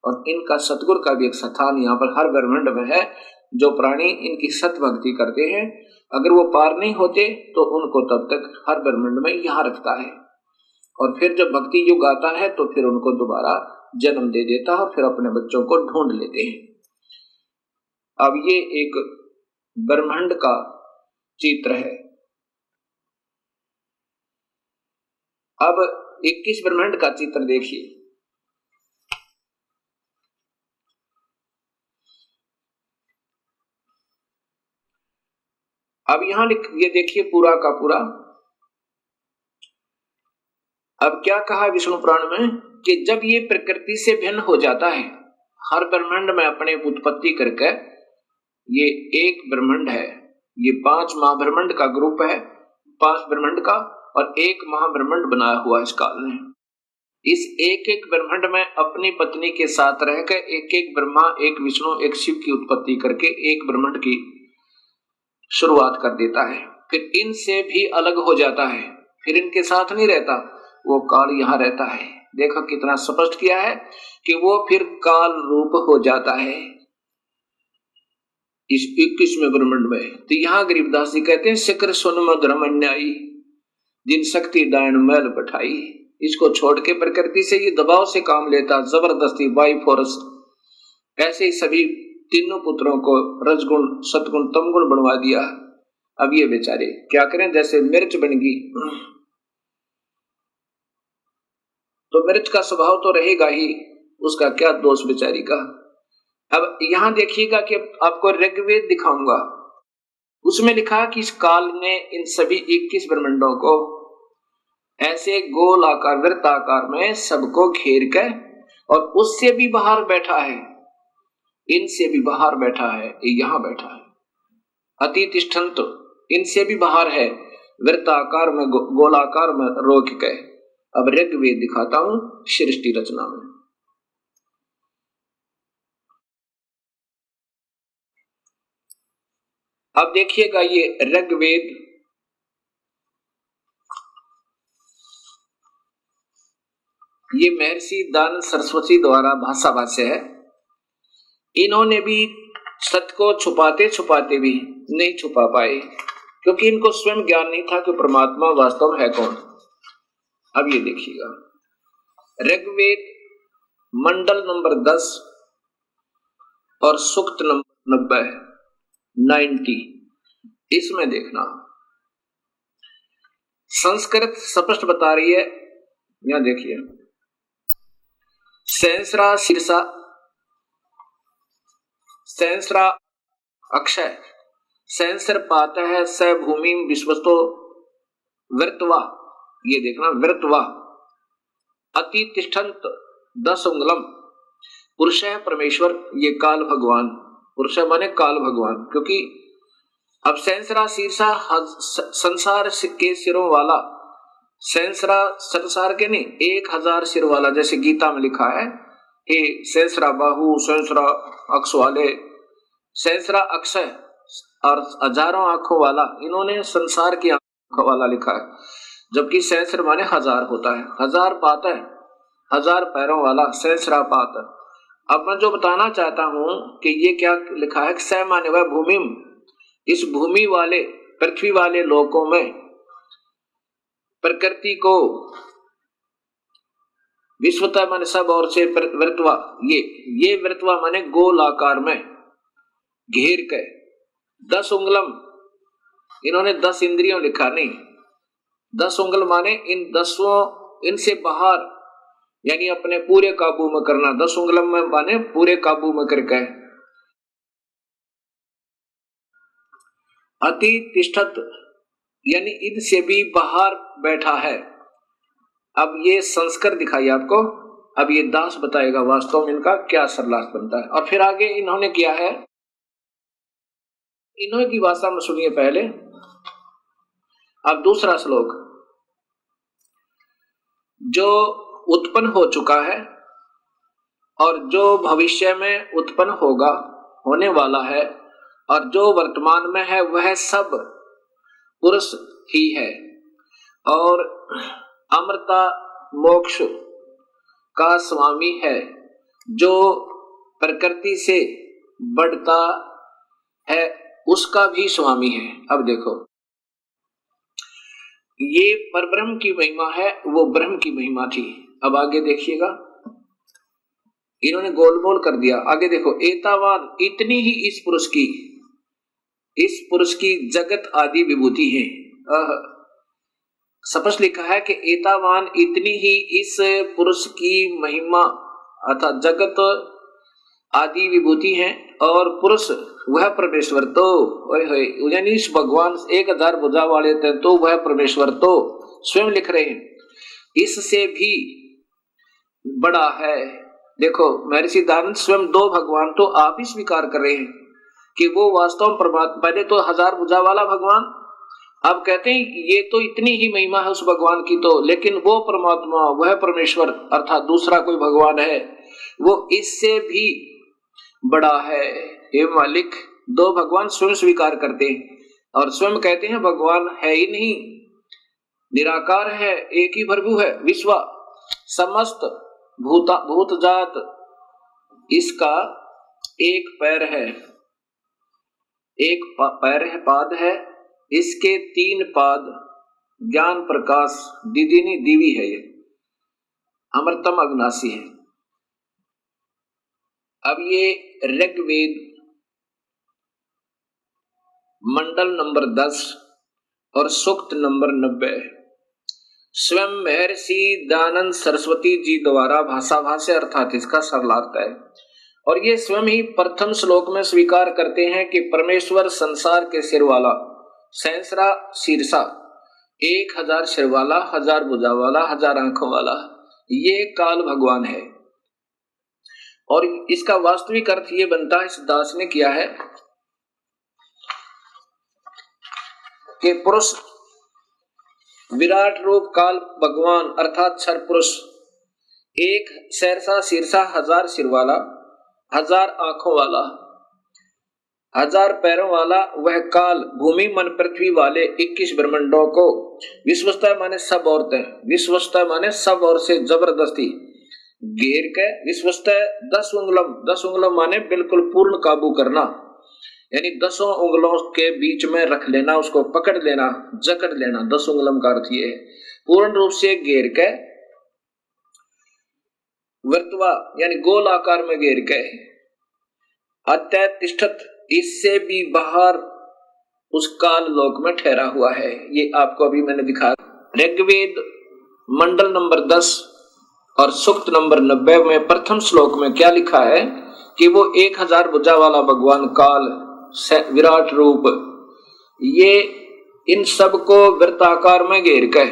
और इनका सतगुरु का भी एक स्थान यहाँ पर हर ब्रह्मांड में है। जो प्राणी इनकी सत भक्ति करते हैं, अगर वो पार नहीं होते तो उनको तब तक हर ब्रह्मांड में यहाँ रखता है, और फिर जब भक्ति युग आता है तो फिर उनको दोबारा जन्म दे देता है, फिर अपने बच्चों को ढूंढ लेते हैं। अब ये एक ब्रह्मांड का चित्र है। अब 21 ब्रह्मांड का चित्र देखिए। अब यहां ये देखिए पूरा का पूरा। अब क्या कहा विष्णु पुराण में कि जब ये प्रकृति से भिन्न हो जाता है, हर ब्रह्मांड में अपने उत्पत्ति करके, ये एक ब्रह्मांड है, ये 5 महाब्रह्मांड का ग्रुप है, 5 ब्रह्मांड का, और एक महाब्रह्मांड बनाया हुआ इस काल ने। इस एक एक ब्रह्मांड में अपनी पत्नी के साथ रहकर एक एक ब्रह्मा एक विष्णु एक शिव की उत्पत्ति करके एक ब्रह्मांड की शुरुआत कर देता है। फिर इनसे भी अलग हो जाता है, फिर इनके साथ नहीं रहता, वो काल यहाँ रहता है। देखो कितना स्पष्ट किया है कि वो फिर काल रूप हो जाता है इस 21वें ब्रह्मांड में। तो यहाँ गरीबदास जी कहते हैं शिखर सुन मधुरम अन्यायी जिन शक्ति डायन मैल बैठाई। इसको छोड़ के प्रकृति से ये दबाव से काम लेता, जबरदस्ती बाई फोर्स। ऐसे ही सभी तीनों पुत्रों को रजगुण सतगुण तमगुण बनवा दिया। अब ये बेचारे क्या करें, जैसे मिर्च बन गई तो मिर्च का स्वभाव तो रहेगा ही, उसका क्या दोष बेचारी का। अब यहां देखिएगा कि आपको ऋग्वेद दिखाऊंगा, उसमें लिखा कि इस काल ने इन सभी 21 ब्रह्मांडों को ऐसे गोल आकार वृत्ताकार में सबको घेर कर, और उससे भी बाहर बैठा है, इनसे भी बाहर बैठा है, यहां बैठा है अतितिष्ठन्त, इनसे भी बाहर है, वृत्ताकार में गोलाकार में रोक के। अब ऋग्वेद दिखाता हूं सृष्टि रचना में। अब देखिएगा ये ऋग्वेद ये महर्षि दानंद सरस्वती द्वारा भाषा भाष्य है। इन्होंने भी सत्य को छुपाते छुपाते भी नहीं छुपा पाए, क्योंकि इनको स्वयं ज्ञान नहीं था कि परमात्मा वास्तव है कौन। अब ये देखिएगा ऋग्वेद मंडल नंबर 10 और सूक्त नंबर 90 90। इसमें देखना संस्कृत स्पष्ट बता रही है, यहां देखिए सहस्रा शीर्षा सहस्रा अक्षय सहस्र पात है स भूमि विश्वस्तो वृत्वा, ये देखना वृत्वा अति तिष्ठन्त 10 अंगुलम पुरुष है परमेश्वर, ये काल भगवान, पुरुष माने काल भगवान, क्योंकि अब सहस्रा शीर्षा संसार के सिरों वाला, सहस्रा संसार के नहीं 1000 सिर वाला, जैसे गीता में लिखा है हे सहस्रा बाहु सहस्रा अक्ष वाले, सहस्रा अक्षय और हजारों आंखों वाला, इन्होंने संसार की आंखों वाला लिखा है, जबकि सहस्र माने 1000 होता है, 1000 पात है 1000 पैरों वाला सहस्रा पात। अब मैं जो बताना चाहता हूं कि ये क्या लिखा है, स माने वह भूमि, इस भूमि वाले पृथ्वी वाले लोकों में प्रकृति को विश्वता माने सब और से वृत्वा, ये वृत्वा माने गोल आकार में घेर के 10 उंगलम, इन्होंने 10 इंद्रियों लिखा नहीं, 10 उंगल माने इन 10 इनसे बाहर, यानी अपने पूरे काबू में करना, 10 उंगलम में माने पूरे काबू में करके। अति तिष्ठत यानी इनसे भी बाहर बैठा है। अब ये संस्कृत दिखाई आपको, अब ये दास बताएगा वास्तव में इनका क्या सरलार्थ बनता है। और फिर आगे इन्होंने किया है, इन्होंने की भाषा में सुनिए पहले। अब दूसरा श्लोक, जो उत्पन्न हो चुका है और जो भविष्य में उत्पन्न होगा, होने वाला है, और जो वर्तमान में है वह सब पुरुष ही है, और अमृता मोक्ष का स्वामी है, जो प्रकृति से बढ़ता है उसका भी स्वामी है। अब देखो ये परब्रह्म की महिमा है, वो ब्रह्म की महिमा थी। अब आगे देखिएगा, इन्होंने गोलमोल कर दिया। आगे देखो, एतावान इतनी ही इस पुरुष की जगत आदि विभूति है। स्पष्ट लिखा है कि एतावान इतनी ही इस पुरुष की महिमा अर्थात जगत आदि विभूति है, और पुरुष वह परमेश्वर तो यानी इस भगवान 1000 भुजा वाले थे तो वह परमेश्वर तो स्वयं लिख रहे हैं इससे भी बड़ा है। देखो महर्षि दानंद स्वयं 2 भगवान तो आप ही स्वीकार कर रहे हैं कि वो वास्तव में परमात्मा, पहले तो 1000 भुजा वाला भगवान, अब कहते हैं ये तो इतनी ही महिमा है उस भगवान की तो, लेकिन वो परमात्मा वह परमेश्वर अर्थात दूसरा कोई भगवान है वो इससे भी बड़ा है। हे मालिक, 2 भगवान स्वयं स्वीकार करते हैं और स्वयं कहते हैं भगवान है ही नहीं, निराकार है, एक ही प्रभु है, विश्व समस्त भूत जात इसका एक पैर है, एक पैर है, पाद है, इसके 3 पाद, ज्ञान प्रकाश दिदिनी दिवी है, ये अमृतम अविनाशी है। अब ये ऋग्वेद मंडल नंबर 10 और सूक्त नंबर 90 स्वयं महर्षि दयानंद सरस्वती जी द्वारा भाषा भाष्य अर्थात इसका सरलार्थ है, और ये स्वयं ही प्रथम श्लोक में स्वीकार करते हैं कि परमेश्वर संसार के सिर वाला, सहस्रा शीर्षा 1000 सिर वाला, 1000 भुजा वाला, 1000 आंखों वाला, ये काल भगवान है। और इसका वास्तविक अर्थ ये बनता है, इस दास ने किया है कि पुरुष विराट रूप काल भगवान अर्थात क्षर पुरुष, 1 सहस्रा शीर्षा 1000 सिर वाला, 1000 आंखों वाला, 1000 पैरों वाला, वह काल भूमि मन पृथ्वी वाले 21 ब्रह्मांडों को विश्वस्ता माने सब औरतें, विश्वस्ता माने सब और से जबरदस्ती घेर के, विश्वस्ता 10 उंगलम माने बिल्कुल पूर्ण काबू करना, यानी 10 उंगलों के बीच में रख लेना, उसको पकड़ लेना, जकड़ लेना, 10 उंगलम का अर्थ ये है, पूर्ण रूप से घेर के, वर्तवा यानी गोल आकार में घेर के, अत्यतिष्ठत इससे भी बाहर उस काल लोक में ठहरा हुआ है। ये आपको अभी मैंने दिखाया। ऋग्वेद मंडल नंबर 10 और सूक्त नंबर 90 में प्रथम श्लोक में क्या लिखा है कि वो 1000 भुजा वाला भगवान काल विराट रूप, ये इन सबको वृत्ताकार में घेर के,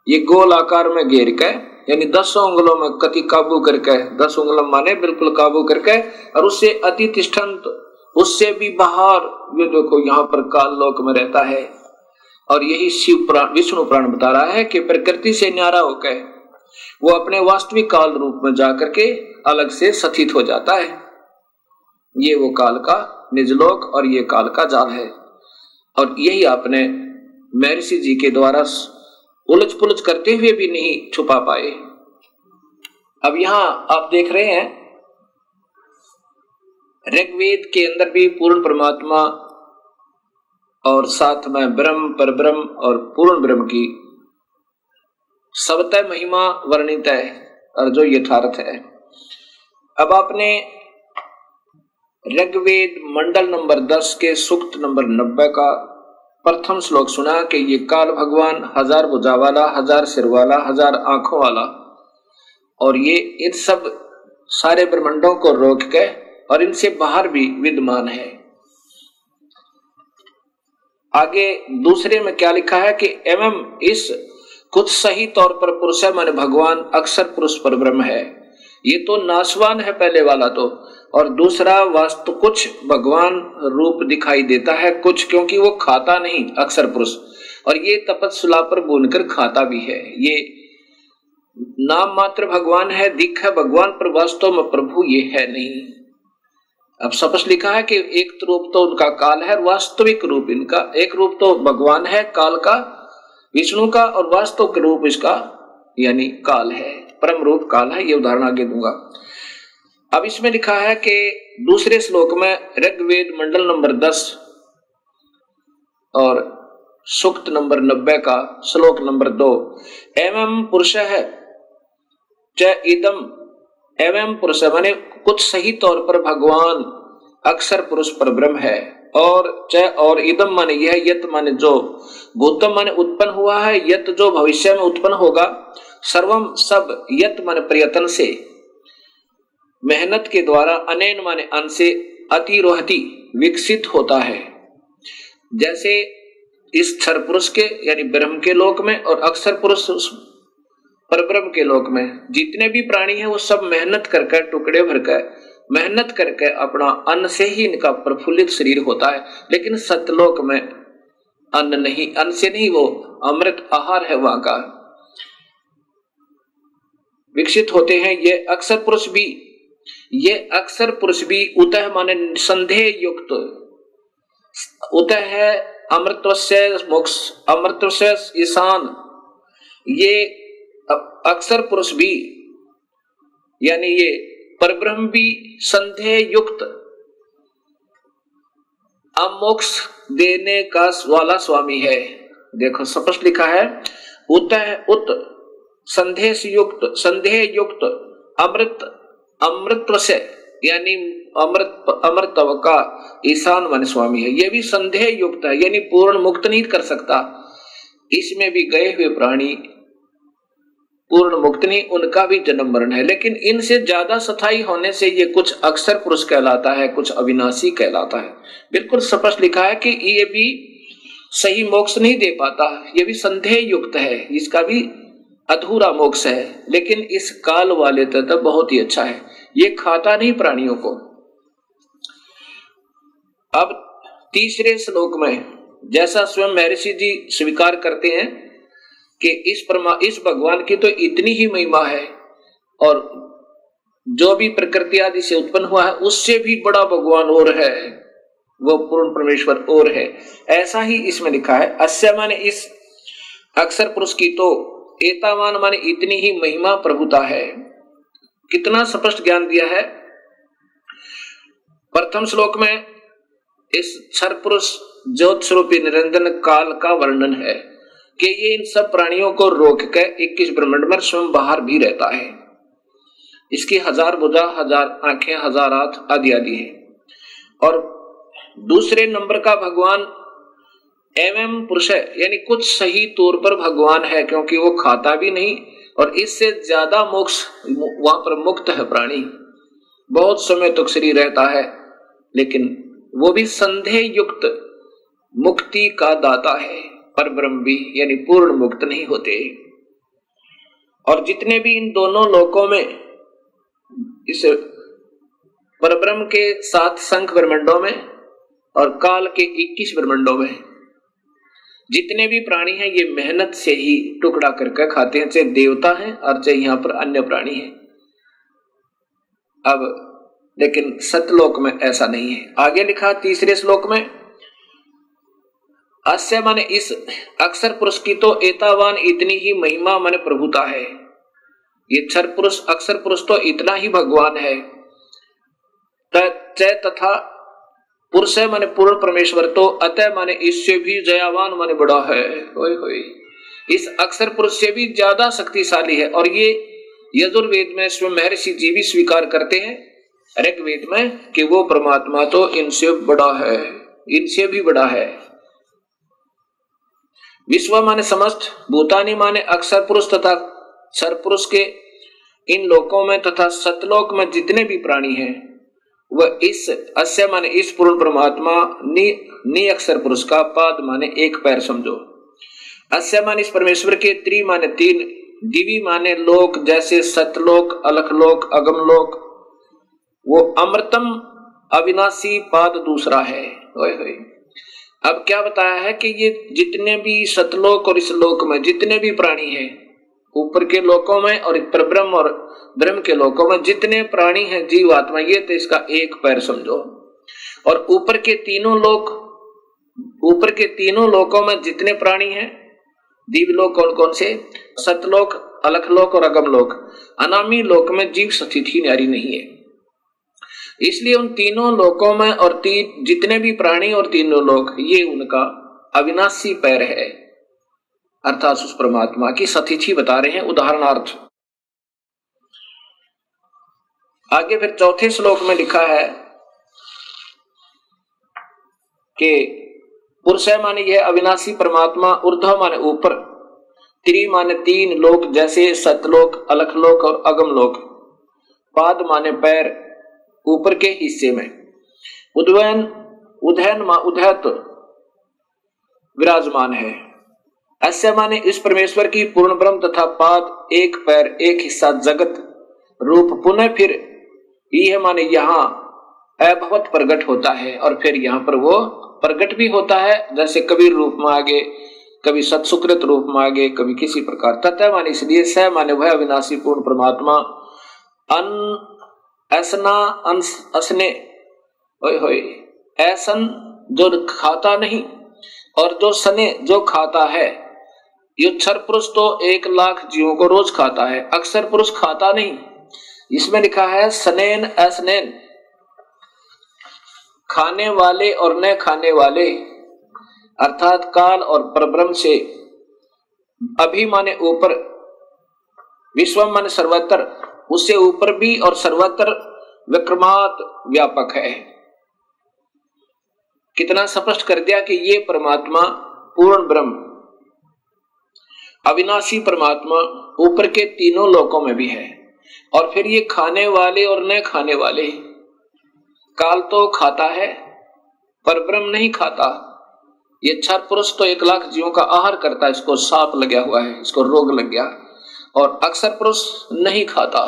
ये गोल आकार में घेर के, यानी 10 उंगलों में कति काबू करके, 10 उंगलों माने बिल्कुल काबू करके, और उससे अति तिष्ठन्त, उससे भी बाहर, ये देखो यहाँ पर काल लोक में रहता है। और यही शिव पुराण, विष्णु पुराण बता रहा है कि प्रकृति से न्यारा होकर वो अपने वास्तविक काल रूप में जाकर के अलग से स्थित हो जाता है। ये वो काल का निजलोक और ये काल का जाल है। और यही आपने महर्षि जी के द्वारा उलझ पुलझ करते हुए भी नहीं छुपा पाए। अब यहां आप देख रहे हैं ऋग्वेद के अंदर भी पूर्ण परमात्मा और साथ में ब्रह्म, परब्रह्म और पूर्ण ब्रह्म की सबतः महिमा वर्णित है और जो यथार्थ है। अब आपने ऋग्वेद मंडल नंबर 10 के सूक्त नंबर 90 का प्रथम श्लोक सुना कि ये काल भगवान 1000 भुजा वाला, 1000 सिर वाला, 1000 आंखों वाला, और ये इन सब सारे ब्रह्मांडों को रोक के और इनसे बाहर भी विद्यमान है। आगे दूसरे में क्या लिखा है कि एवं इस कुछ सही तौर पर पुरुष है माने भगवान अक्षर पुरुष पर ब्रह्म है। ये तो नाशवान है पहले वाला तो, और दूसरा वास्तु कुछ भगवान रूप दिखाई देता है कुछ, क्योंकि वो खाता नहीं अक्षर पुरुष, और ये तपस्या पर बुनकर खाता भी है। ये नाम मात्र भगवान है, दिख है भगवान, पर वास्तव में प्रभु ये है नहीं। अब स्पष्ट लिखा है कि एक रूप तो उनका काल है, वास्तविक रूप इनका एक रूप तो भगवान है काल का, विष्णु का, और वास्तव रूप इसका यानी काल है, परम रूप काल है। ये उदाहरण आगे दूंगा। अब इसमें लिखा है कि दूसरे श्लोक में ऋग्वेद मंडल नंबर 10 और सूक्त नंबर 90 का श्लोक नंबर 2, एवं पुरुष है च इदम, एवं पुरुष माने कुछ सही तौर पर भगवान अक्षर पुरुष पर ब्रह्म है, और च और इदम माने यह, यत माने जो, भूतम माने उत्पन्न हुआ है, यत जो भविष्य में उत्पन्न होगा, सर्वम सब, यत माने प्रयत्न से, मेहनत के द्वारा, अनेन माने अन से, अतिरोहति विकसित होता है। जैसे इस क्षर पुरुष के यानी ब्रह्म के लोक में और अक्षर पुरुष परब्रह्म के लोक में जितने भी प्राणी हैं वो सब मेहनत करके, टुकड़े भरकर मेहनत करके अपना अन्न से ही इनका प्रफुल्लित शरीर होता है। लेकिन सतलोक में अन्न नहीं, अन्न से नहीं, वो अमृत आहार है वहां का, विकसित होते हैं। ये अक्षर पुरुष भी उतः माने संदेह युक्त, उतः है अमृत से मोक्ष, अमृत से ईशान। ये अक्षर पुरुष भी यानी ये परब्रह्म भी संदेह युक्त अमोक्ष देने का वाला स्वामी है। देखो स्पष्ट लिखा है, उत संदेह युक्त अमृत से यानी अमृतत्व का ईशान मन स्वामी है। ये भी संदेह युक्त है यानी पूर्ण मुक्त नहीं कर सकता। इसमें भी गए हुए प्राणी पूर्ण मुक्त नहीं, उनका भी जन्म मरण है। लेकिन इनसे ज्यादा स्थायी होने से ये कुछ अक्षर पुरुष कहलाता है, कुछ अविनाशी कहलाता है। बिल्कुल स्पष्ट लिखा है कि ये भी सही मोक्ष नहीं दे पाता, ये भी संदेह युक्त है, इसका भी अधूरा मोक्ष है। लेकिन इस काल वाले तत्व बहुत ही अच्छा है, ये खाता नहीं प्राणियों को। अब तीसरे श्लोक में जैसा स्वयं महर्षि जी स्वीकार करते हैं कि इस भगवान की तो इतनी ही महिमा है और जो भी प्रकृति आदि से उत्पन्न हुआ है उससे भी बड़ा भगवान और है, वो पूर्ण परमेश्वर और है। ऐसा ही इसमें लिखा है, अस्य माने इस अक्षर पुरुष की तो एतावान माने इतनी ही महिमा प्रभुता है। कितना स्पष्ट ज्ञान दिया है। प्रथम श्लोक में इस क्षर पुरुष ज्योत स्वरूपी निरंजन काल का वर्णन है कि ये इन सब प्राणियों को रोक के 21 ब्रह्मांड में स्वयं बाहर भी रहता है। इसकी 1000 भुजा, 1000 आंखें, 1000 हाथ आदि आदि है। और दूसरे नंबर का भगवान एवं पुरुष है, यानी कुछ सही तौर पर भगवान है, क्योंकि वो खाता भी नहीं और इससे ज्यादा मोक्ष वहां पर मुक्त है प्राणी, बहुत समय तक शरीर रहता है, लेकिन वो भी संदेह युक्त मुक्ति का दाता है। पर ब्रह्म भी यानी पूर्ण मुक्त नहीं होते। और जितने भी इन दोनों लोकों में, इस परब्रह्म के 7 संख ब्रह्मंडों में और काल के 21 ब्रह्मंडों में जितने भी प्राणी हैं, ये मेहनत से ही टुकड़ा करके खाते हैं, चाहे देवता हैं और चाहे यहाँ पर अन्य प्राणी हैं। अब लेकिन सतलोक में ऐसा नहीं है। आगे लिखा तीसरे श्लोक में, अस्य माने इस अक्षर पुरुष की तो एतावान इतनी ही महिमा माने प्रभुता है। ये क्षर पुरुष अक्षर पुरुष तो इतना ही भगवान है। तथा पुरुष है माने पूर्ण परमेश्वर तो अतः माने इससे भी जयावान माने बड़ा है। होय होय, इस अक्षर पुरुष से भी ज्यादा शक्तिशाली है। और ये यजुर्वेद में स्वयं महर्षि जी भी स्वीकार करते हैं ऋग्वेद में कि वो परमात्मा तो इनसे बड़ा है, इनसे भी बड़ा है। विश्व माने समस्त, भूतानी माने अक्षर पुरुष तथा क्षर पुरुष के इन लोकों में तथा सतलोक में जितने भी प्राणी हैं, वह इस अस्य माने इस पूर्ण परमात्मा नि अक्षर पुरुष का पाद माने एक पैर समझो। अस्य माने इस परमेश्वर के, त्रि माने 3, दिवी माने लोक जैसे सतलोक, अलखलोक, अगमलोक, वो अमृतम अविनाशी पाद दूसरा है। ओए होए, अब क्या बताया है कि ये जितने भी सतलोक और इस लोक में जितने भी प्राणी हैं, ऊपर के लोकों में और परब्रह्म और ब्रह्म के लोकों में जितने प्राणी हैं जीव आत्मा, ये तो इसका एक पैर समझो। और ऊपर के तीनों लोकों में जितने प्राणी हैं, दिव्यलोक कौन कौन से, सतलोक, अलखलोक और अगमलोक, अनामी लोक में जीव स्थिति न्यारी नहीं है। इसलिए उन तीनों लोकों में और जितने भी प्राणी और तीनों लोक, ये उनका अविनाशी पैर है, अर्थात उस परमात्मा की सतिथि बता रहे हैं उदाहरणार्थ। आगे फिर चौथे श्लोक में लिखा है कि पुरुष माने यह अविनाशी परमात्मा, ऊर्ध्व माने ऊपर, त्रि माने 3 लोक जैसे सतलोक, अलखलोक और अगमलोक, पाद माने पैर ऊपर के हिस्से में, उदयन उदयत विराजमान है। अस्य माने इस परमेश्वर की पूर्ण ब्रह्म तथा पाद एक पैर एक हिस्सा जगत रूप पुनः फिर यह माने यहाँ अभवत प्रकट होता है और फिर यहाँ पर वो प्रकट भी होता है, जैसे कबीर रूप में आगे, कभी सत्सुकृत रूप में आगे, कभी किसी प्रकार। तथा माने इसलिए स माने वह अविनाशी पूर्ण परमात्मा असने होय होय, ऐसन जो खाता नहीं और जो सने जो खाता है। ये क्षर पुरुष तो 1 लाख जीवों को रोज खाता है, अक्षर पुरुष खाता नहीं। इसमें लिखा है सनेन असनेन, खाने वाले और न खाने वाले, अर्थात काल और परब्रह्म से अभी माने ऊपर, विश्वम माने सर्वत्र, उससे ऊपर भी और सर्वत्र विक्रमात व्यापक है। कितना स्पष्ट कर दिया कि ये परमात्मा पूर्ण ब्रह्म अविनाशी परमात्मा ऊपर के तीनों लोकों में भी है। और फिर ये खाने वाले और न खाने वाले, काल तो खाता है पर ब्रह्म नहीं खाता। ये क्षर पुरुष तो 1 लाख जीवों का आहार करता है, इसको सांप लगा हुआ है, इसको रोग लग गया, और अक्षर पुरुष नहीं खाता।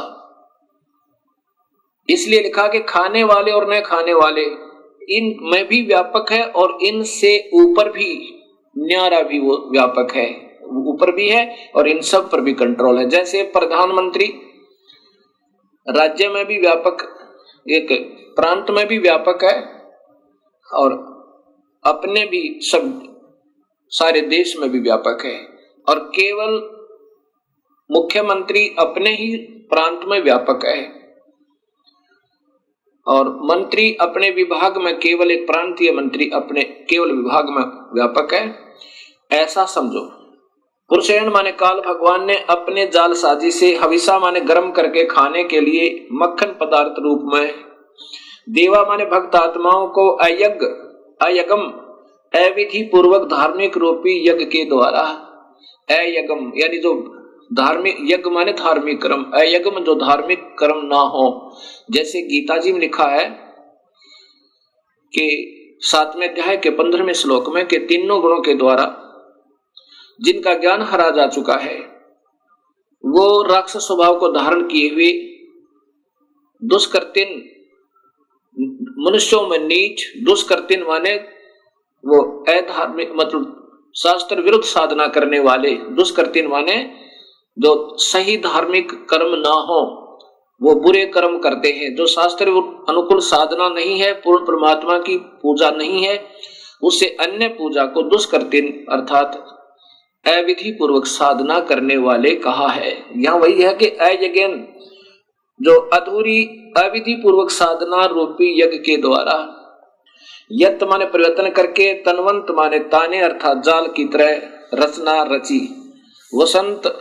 इसलिए लिखा कि खाने वाले और न खाने वाले इन में भी व्यापक है और इनसे ऊपर भी न्यारा भी वो व्यापक है, ऊपर भी है और इन सब पर भी कंट्रोल है। जैसे प्रधानमंत्री राज्य में भी व्यापक, एक प्रांत में भी व्यापक है और अपने भी सब सारे देश में भी व्यापक है। और केवल मुख्यमंत्री अपने ही प्रांत में व्यापक है और मंत्री अपने विभाग में, केवल एक प्रांतीय मंत्री अपने केवल विभाग में व्यापक है, ऐसा समझो। पुरुषेण माने काल भगवान ने अपने जालसाजी से हविषा माने गर्म करके खाने के लिए मक्खन पदार्थ रूप में, देवा माने भक्त आत्माओं को अयज्ञ अयगम अविधि पूर्वक धार्मिक रूपी यज्ञ के द्वारा, अयगम यानी जो धार्मिक यज्ञ माने धार्मिक कर्म, अयज्ञ जो धार्मिक कर्म ना हो। जैसे गीता जी में लिखा है कि 7वें अध्याय के 15वें श्लोक में कि तीनों गुणों के द्वारा जिनका ज्ञान हरा जा चुका है वो राक्षस स्वभाव को धारण किए हुए दुष्कृतिन मनुष्यों में नीच, दुष्कृतिन माने वो अधार्मिक मतलब शास्त्र विरुद्ध साधना करने वाले, दुष्कृतिन माने जो सही धार्मिक कर्म ना हो वो बुरे कर्म करते हैं। जो शास्त्र अनुकूल साधना नहीं है, पूर्ण परमात्मा की पूजा नहीं है, उससे अन्य पूजा को दुष्कृतिन अर्थात अविधि पूर्वक साधना करने वाले कहा है। यहाँ वही है कि अयज्ञ जो अधूरी अविधि पूर्वक साधना रूपी यज्ञ के द्वारा, यत माने परिवर्तन करके, तनवंत माने ताने अर्थात जाल की तरह रचना रची, वसंत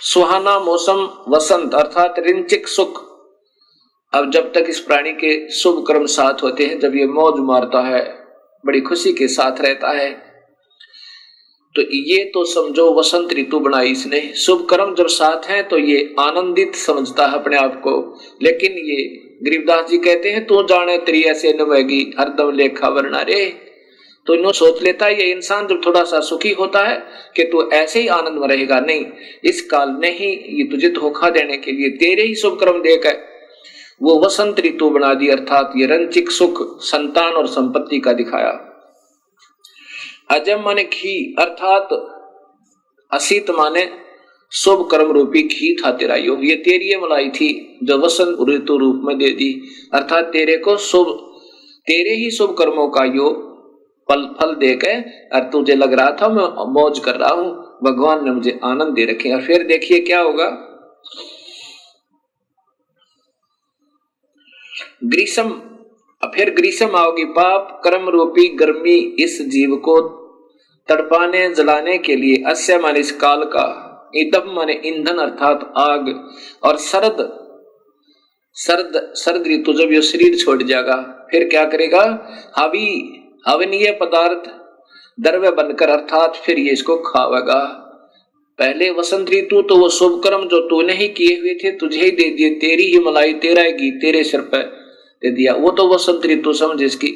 सुहाना मौसम, वसंत अर्थात रिंचिक सुख। अब जब तक इस प्राणी के शुभ कर्म साथ होते हैं, जब ये मौज मारता है, बड़ी खुशी के साथ रहता है, तो ये तो समझो वसंत ऋतु बनाई इसने। शुभ कर्म जब साथ हैं तो ये आनंदित समझता है अपने आप को। लेकिन ये गरीबदास जी कहते हैं तू जाने तेरी ऐसे नवेगी हरदम लेखा वरना रे। तो इन्हों सोच लेता है ये इंसान जब थोड़ा सा सुखी होता है कि तू ऐसे ही आनंद में रहेगा। नहीं, इस काल ने ही ये तुझे धोखा देने के लिए तेरे ही शुभ कर्म देकर वो वसंत ऋतु बना दी, अर्थात ये रंचिक सुख संतान और संपत्ति का दिखाया। अजम माने घी अर्थात असीत माने शुभ कर्म रूपी घी था तेरा यो, ये तेरी ये मलाई थी जो वसंत ऋतु रूप में दे दी, अर्थात तेरे को शुभ, तेरे ही शुभ कर्मों का यो फल देकर, और तुझे लग रहा था मैं मौज कर रहा हूं, भगवान ने मुझे आनंद दे रखे। और फिर देखिए क्या होगा, ग्रीष्म, फिर ग्रीष्म आओगी, पाप कर्म रूपी गर्मी इस जीव को तड़पाने जलाने के लिए, अस्य माने इस काल का, ईदम माने ईंधन अर्थात आग, और सर्द ऋतु जब ये शरीर छोड़ जाएगा फिर क्या करेगा, हवी हवनीय पदार्थ द्रव्य बनकर, अर्थात फिर ये इसको खावेगा। पहले वसंत ऋतु तो वो शुभ कर्म जो तूने ही किए हुए थे तुझे ही दे दिए, तेरी ही मलाई, तेरा ही घी तेरे सिर पर दे दिया, वो तो वसंत ऋतु समझ इसकी।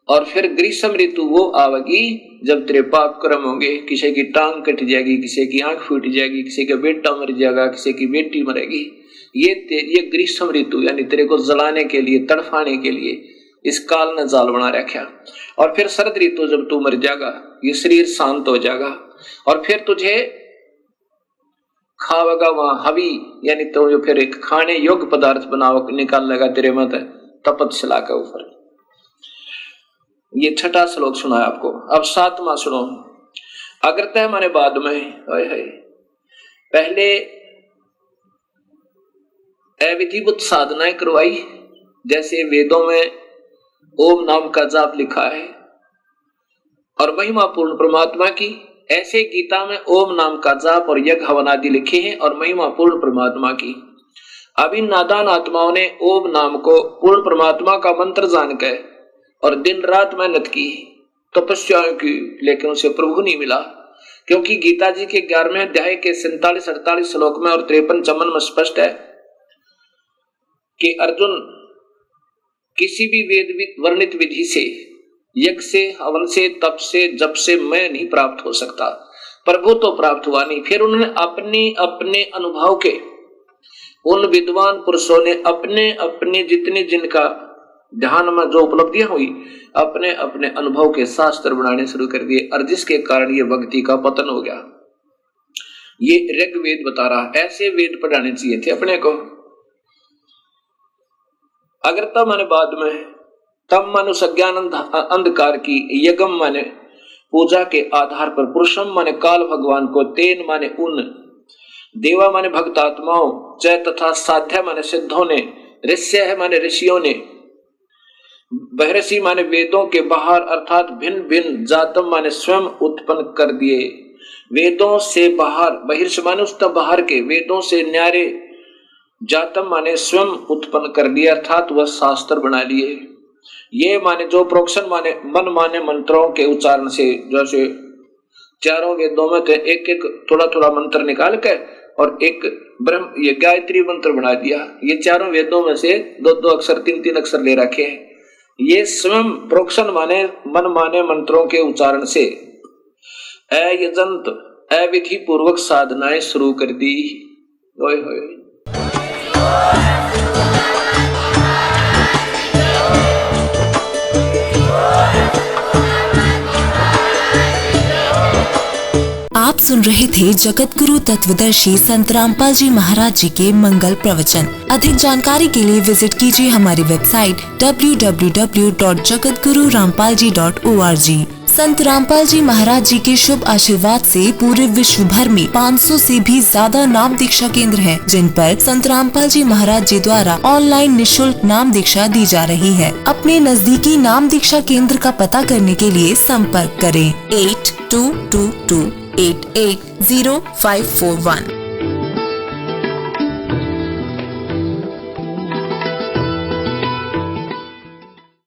और फिर ग्रीष्म ऋतु वो आवेगी जब तेरे पाप कर्म होंगे, किसी की टांग कट जाएगी, किसी की आंख फूट जाएगी, किसी का बेटा मर जाएगा, किसी की बेटी मरेगी। ये ग्रीष्म ऋतु यानी तेरे को जलाने के लिए, तड़फाने के लिए इस काल ने जाल बना रखा। और फिर शरद ऋतु जब तू मर जाएगा, ये शरीर शांत हो जाएगा, और फिर तुझे खावेगा वहां हवी, यानी तो फिर एक खाने योग्य पदार्थ बनाओ निकाल लेगा तेरे मत तपस्या के ऊपर। ये छठा श्लोक सुना है आपको। अब सातवां सुनो, अग्रतः माने बाद में, पहले अविधिवत साधनाएं करवाई, जैसे वेदों में ओम नाम का जाप लिखा है और महिमा पूर्ण परमात्मा की, ऐसे गीता में ओम नाम का जाप और यज्ञ हवन आदि लिखे हैं और महिमा पूर्ण परमात्मा की। अब इन नादान आत्माओं ने ओम नाम को पूर्ण परमात्मा का मंत्र जानकर और दिन रात मेहनत की, तपस्याएं की, लेकिन उसे प्रभु नहीं मिला। क्योंकि गीता जी के 11वें अध्याय के 47-48 श्लोक में और 53-54 में स्पष्ट है कि अर्जुन किसी भी वेद वर्णित विधि से, यज्ञ से, हवन से, तप से, जप से मैं नहीं प्राप्त हो सकता, प्रभु तो प्राप्त हुआ नहीं। फिर उन्होंने अपने अनुभव के, उन विद्वान पुरुषों ने अपने अपने जितने जिनका ध्यान में जो उपलब्धियां हुई, अपने अपने अनुभव के शास्त्र बनाने शुरू कर दिए, और जिसके कारण ये भक्ति का पतन हो गया। ये ऋग्वेद बता रहा, ऐसे वेद पढ़ाने चाहिए थे अपने को। अगर तब माने बाद में, तब मानो सज्ञान अंधकार की, यज्ञम माने पूजा के आधार पर, पुरुषम माने काल भगवान को, तेन माने उन, देवा माने भक्त आत्माओं, जय तथा साध्य माने सिद्धों ने, ऋष्य है माने ऋषियों ने, बहरसी माने वेदों के बाहर अर्थात भिन्न भिन्न, जातम माने स्वयं उत्पन्न कर दिए। वेदों से बाहर, बहिर्ष माने उस बाहर के, वेदों से न्यारे, जातम माने स्वयं उत्पन्न कर दिया, अर्थात वह शास्त्र बना लिए। ये माने जो प्रोक्शन माने मन माने मंत्रों के उच्चारण से, जैसे चारों वेदों में थे एक एक थोड़ा थोड़ा मंत्र निकाल के और एक ब्रह्म ये गायत्री मंत्र बना दिया। ये चारों वेदों में से दो दो अक्षर तीन तीन अक्षर ले रखे हैं। ये स्वयं प्रोक्शन माने मन माने मंत्रों के उच्चारण से अयजंत अविधि पूर्वक साधनाएं शुरू कर दी। ओए होए आप सुन रहे थे जगत गुरु तत्वदर्शी संत रामपाल जी महाराज जी के मंगल प्रवचन। अधिक जानकारी के लिए विजिट कीजिए हमारी वेबसाइट www.jagatgururampalji.org। संत रामपाल जी महाराज जी के शुभ आशीर्वाद से पूरे विश्व भर में 500 से भी ज्यादा नाम दीक्षा केंद्र हैं, जिन पर संत रामपाल जी महाराज जी द्वारा ऑनलाइन निशुल्क नाम दीक्षा दी जा रही है। अपने नजदीकी नाम दीक्षा केंद्र का पता करने के लिए संपर्क करें 8222880541।